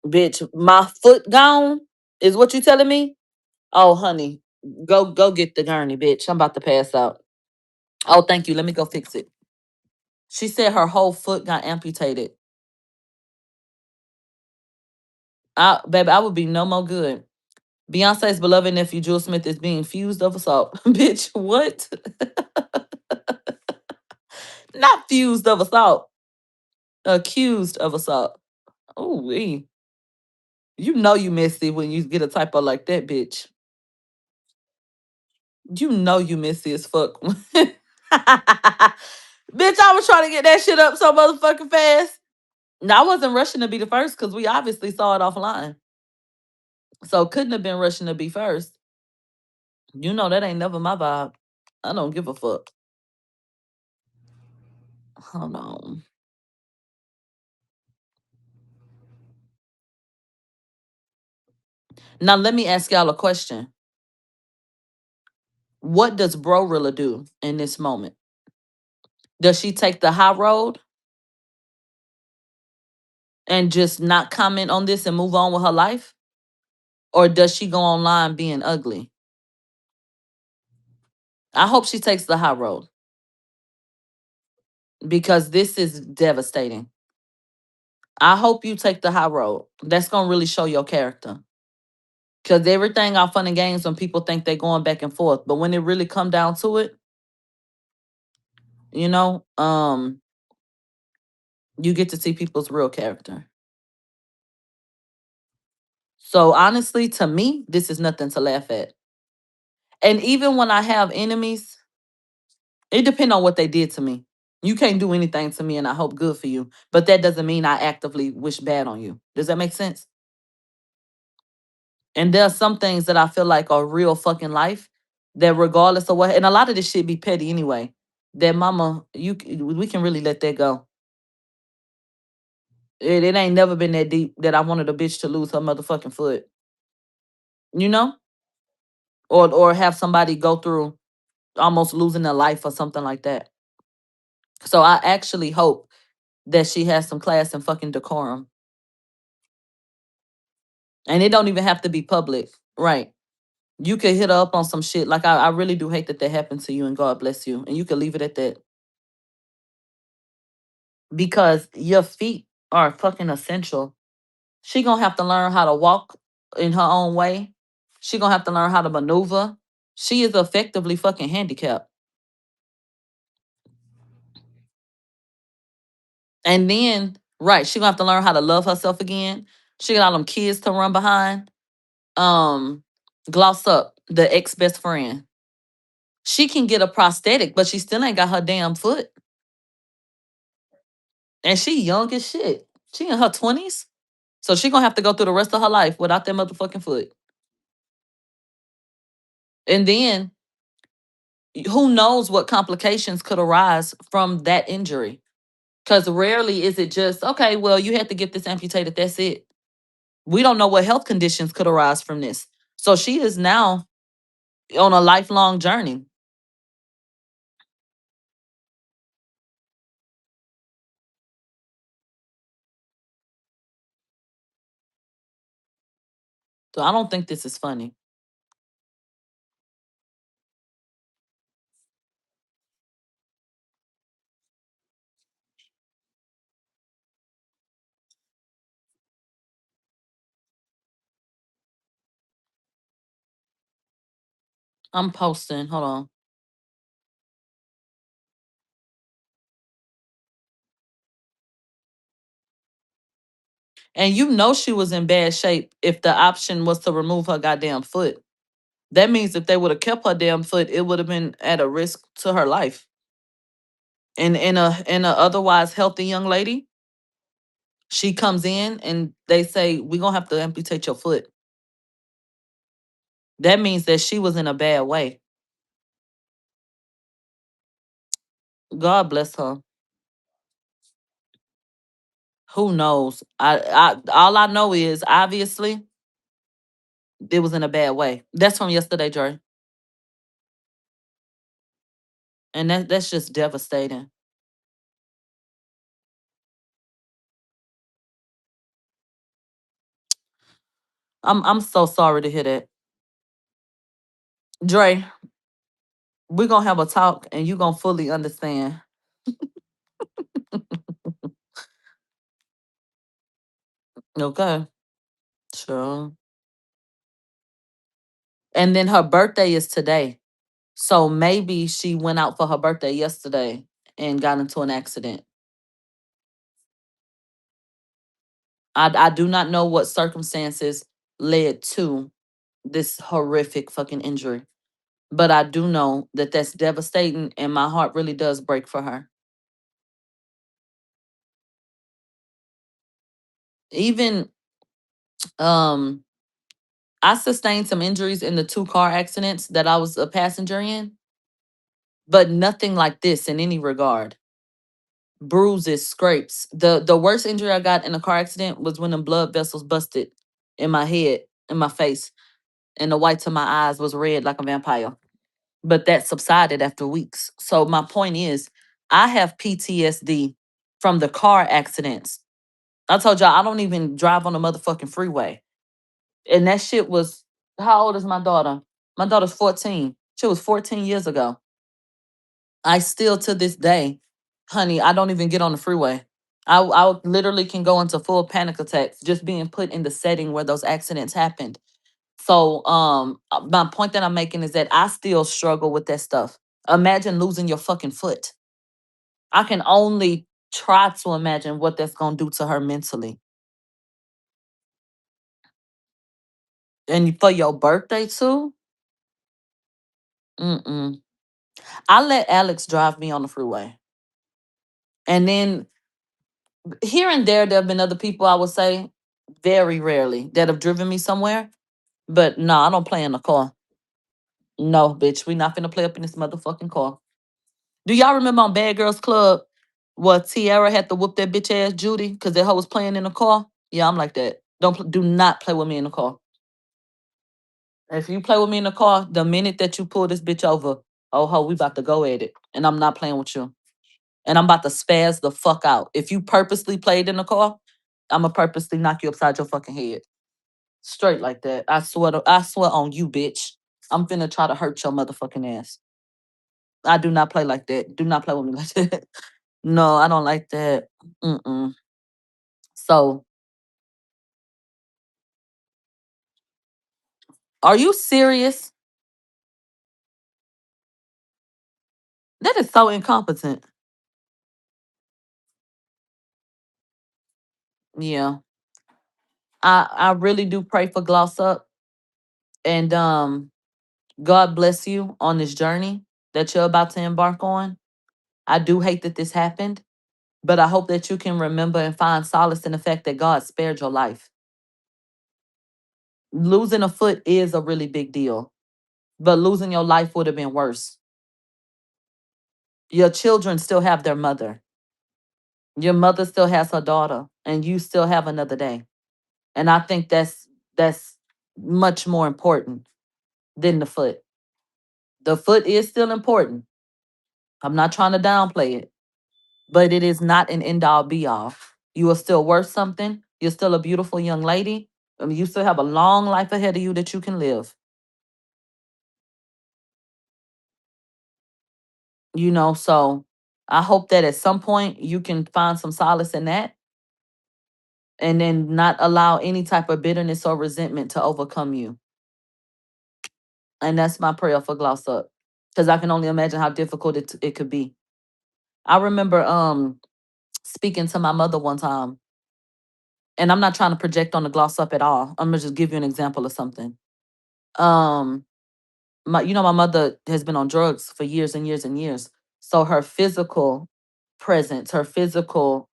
Speaker 1: Bitch, my foot gone is what you telling me? Oh, honey, go get the gurney, bitch. I'm about to pass out. Oh, thank you. Let me go fix it. She said her whole foot got amputated. Baby, I would be no more good. Beyonce's beloved nephew, Jules Smith, is being accused of assault. Bitch, what? Not fused of assault. Accused of assault. Oh, you know you messy when you get a typo like that, bitch. You know you messy as fuck. Bitch, I was trying to get that shit up so motherfucking fast. Now, I wasn't rushing to be the first because we obviously saw it offline. So couldn't have been rushing to be first. You know that ain't never my vibe. I don't give a fuck. Hold on. Now let me ask y'all a question. What does Brorilla do in this moment? Does she take the high road and just not comment on this and move on with her life? Or does she go online being ugly? I hope she takes the high road because this is devastating. I hope you take the high road. That's going to really show your character. Because everything are fun and games when people think they're going back and forth. But when it really come down to it, you know, you get to see people's real character. So honestly, to me, this is nothing to laugh at. And even when I have enemies, it depends on what they did to me. You can't do anything to me and I hope good for you. But that doesn't mean I actively wish bad on you. Does that make sense? And there are some things that I feel like are real fucking life that regardless of what, and a lot of this shit be petty anyway. That mama, we can really let that go. It ain't never been that deep that I wanted a bitch to lose her motherfucking foot. You know? Or have somebody go through almost losing their life or something like that. So I actually hope that she has some class and fucking decorum. And it don't even have to be public. Right. You could hit her up on some shit. Like I really do hate that that happened to you and God bless you. And you could leave it at that. Because your feet are fucking essential. She gonna have to learn how to walk in her own way. She gonna have to learn how to maneuver. She is effectively fucking handicapped. And then, right, she gonna have to learn how to love herself again. She got all them kids to run behind. Um, Gloss up, the ex best friend. She can get a prosthetic, but she still ain't got her damn foot. And she young as shit. She in her 20s. So she gonna have to go through the rest of her life without that motherfucking foot. And then who knows what complications could arise from that injury. Because rarely is it just, okay, well, you had to get this amputated. That's it. We don't know what health conditions could arise from this. So she is now on a lifelong journey. So I don't think this is funny. I'm posting. Hold on. And you know she was in bad shape if the option was to remove her goddamn foot. That means if they would have kept her damn foot, it would have been at a risk to her life. And in a otherwise healthy young lady, she comes in and they say, we're gonna have to amputate your foot. That means that she was in a bad way. God bless her. Who knows? I all I know is obviously it was in a bad way. That's from yesterday, Dre. And that's just devastating. I'm so sorry to hear that. Dre, we're gonna have a talk and you're gonna fully understand. Okay. Sure. And then her birthday is today. So maybe she went out for her birthday yesterday and got into an accident. I do not know what circumstances led to this horrific fucking injury. But I do know that that's devastating and my heart really does break for her. Even um I sustained some injuries in the two car accidents that I was a passenger in, but nothing like this in any regard. Bruises, scrapes. The worst injury I got in a car accident was when the blood vessels busted in my head, in my face, and the whites of my eyes was red like a vampire. But that subsided after weeks. So my point is, I have PTSD from the car accidents. I told y'all I don't even drive on the motherfucking freeway. And that shit was, how old is my daughter? My daughter's 14. She was 14 years ago. I still to this day, honey, I don't even get on the freeway. I literally can go into full panic attacks just being put in the setting where those accidents happened. So my point that I'm making is that I still struggle with that stuff. Imagine losing your fucking foot. I can only try to imagine what that's gonna do to her mentally. And for your birthday too? Mm-mm. I let Alex drive me on the freeway. And then here and there have been other people, I would say, very rarely, that have driven me somewhere. But no, I don't play in the car. No, bitch, we not finna play up in this motherfucking car. Do y'all remember on Bad Girls Club where Tiara had to whoop that bitch ass Judy because that hoe was playing in the car? Yeah, I'm like that. Do not play with me in the car. If you play with me in the car, the minute that you pull this bitch over, oh ho, we about to go at it. And I'm not playing with you. And I'm about to spaz the fuck out. If you purposely played in the car, I'ma purposely knock you upside your fucking head. Straight like that. I swear on you, bitch. I'm finna try to hurt your motherfucking ass. I do not play like that. Do not play with me like that. No, I don't like that. Mm-mm. So, are you serious? That is so incompetent. Yeah. I really do pray for Gloss Up. And God bless you on this journey that you're about to embark on. I do hate that this happened, but I hope that you can remember and find solace in the fact that God spared your life. Losing a foot is a really big deal, but losing your life would have been worse. Your children still have their mother. Your mother still has her daughter, and you still have another day. And I think that's much more important than the foot. The foot is still important. I'm not trying to downplay it, but it is not an end all be all. You are still worth something. You're still a beautiful young lady. I mean, you still have a long life ahead of you that you can live. So I hope that at some point you can find some solace in that and then not allow any type of bitterness or resentment to overcome you. And that's my prayer for Gloss Up. Because I can only imagine how difficult it could be. I remember speaking to my mother one time, and I'm not trying to project on the Gloss Up at all. I'm gonna just give you an example of something. Um, my mother has been on drugs for years and years and years. So her physical presence, her physical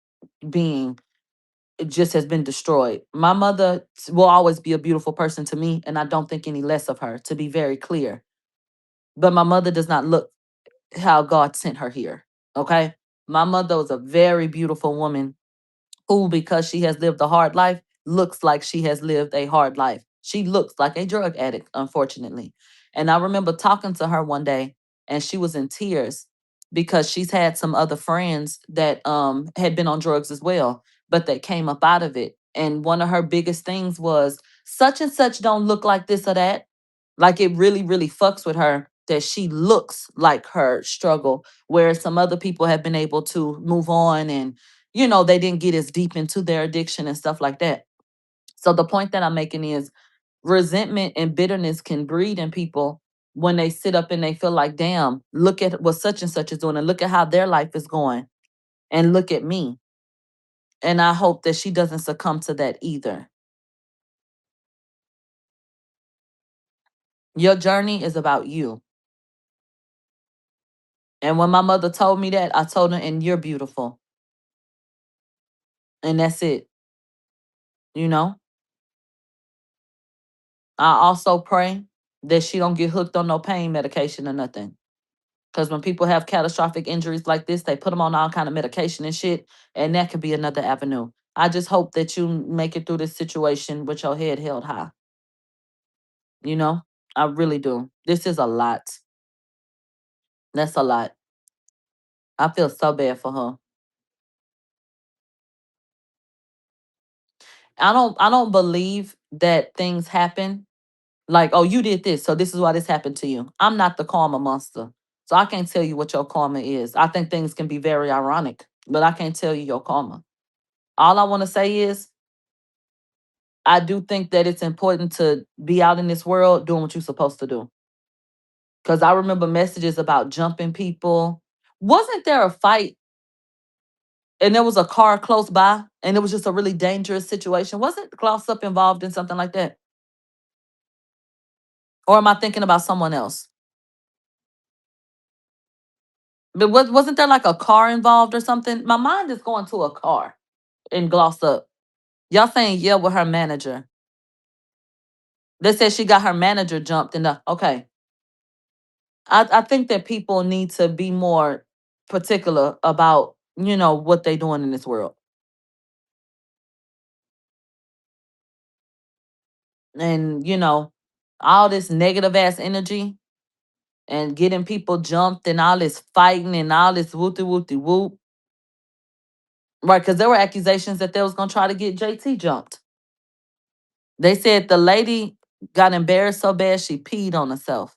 Speaker 1: being, it just has been destroyed. My mother will always be a beautiful person to me, and I don't think any less of her, to be very clear. But my mother does not look how God sent her here. Okay. My mother was a very beautiful woman who, because she has lived a hard life, looks like she has lived a hard life. She looks like a drug addict, unfortunately. And I remember talking to her one day, and she was in tears because she's had some other friends that had been on drugs as well, but they came up out of it. And one of her biggest things was such and such don't look like this or that. Like it really, really fucks with her that she looks like her struggle, whereas some other people have been able to move on and they didn't get as deep into their addiction and stuff like that. So the point that I'm making is resentment and bitterness can breed in people when they sit up and they feel like, damn, look at what such and such is doing and look at how their life is going and look at me. And I hope that she doesn't succumb to that either. Your journey is about you. And when my mother told me that, I told her, and you're beautiful. And that's it. You know, I also pray that she don't get hooked on no pain medication or nothing. Because when people have catastrophic injuries like this, they put them on all kind of medication and shit, and that could be another avenue. I just hope that you make it through this situation with your head held high. You know, I really do. This is a lot. That's a lot. I feel so bad for her. I don't believe that things happen like, oh, you did this, so this is why this happened to you. I'm not the karma monster. So I can't tell you what your karma is. I think things can be very ironic, but I can't tell you your karma. All I want to say is I do think that it's important to be out in this world doing what you're supposed to do. Because I remember messages about jumping people. Wasn't there a fight and there was a car close by and it was just a really dangerous situation? Wasn't Gloss Up involved in something like that? Or am I thinking about someone else? But wasn't there like a car involved or something? My mind is going to a car in Gloss Up. Y'all saying yeah with her manager. They said she got her manager jumped in the okay. I think that people need to be more particular about, what they doing in this world. And, all this negative ass energy and getting people jumped and all this fighting and all this wooty wooty whoop. Right, because there were accusations that they was gonna try to get JT jumped. They said the lady got embarrassed so bad she peed on herself.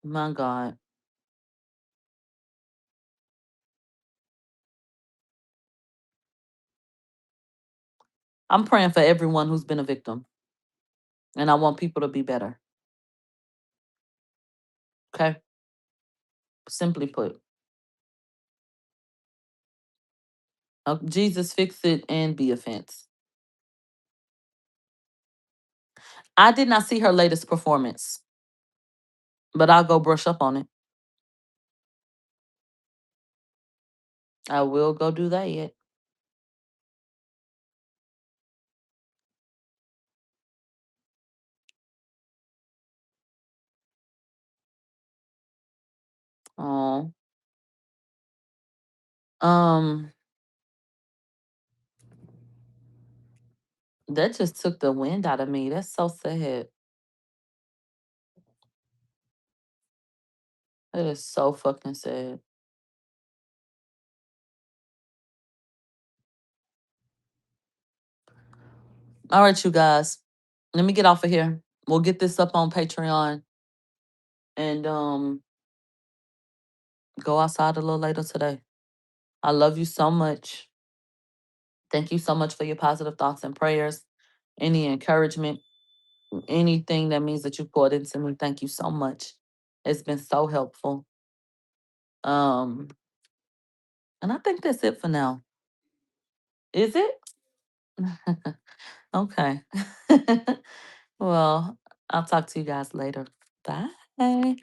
Speaker 1: My God. I'm praying for everyone who's been a victim. And I want people to be better. Okay? Simply put. Jesus fix it and be offense. I did not see her latest performance, but I'll go brush up on it. I will go do that yet. Oh. Um, that just took the wind out of me. That's so sad. That is so fucking sad. All right, you guys. Let me get off of here. We'll get this up on Patreon. And Go outside a little later today. I love you so much. Thank you so much for your positive thoughts and prayers. Any encouragement, anything that means that you poured into me. Thank you so much. It's been so helpful. Um, and I think that's it for now. Is it? Okay. Well, I'll talk to you guys later. Bye.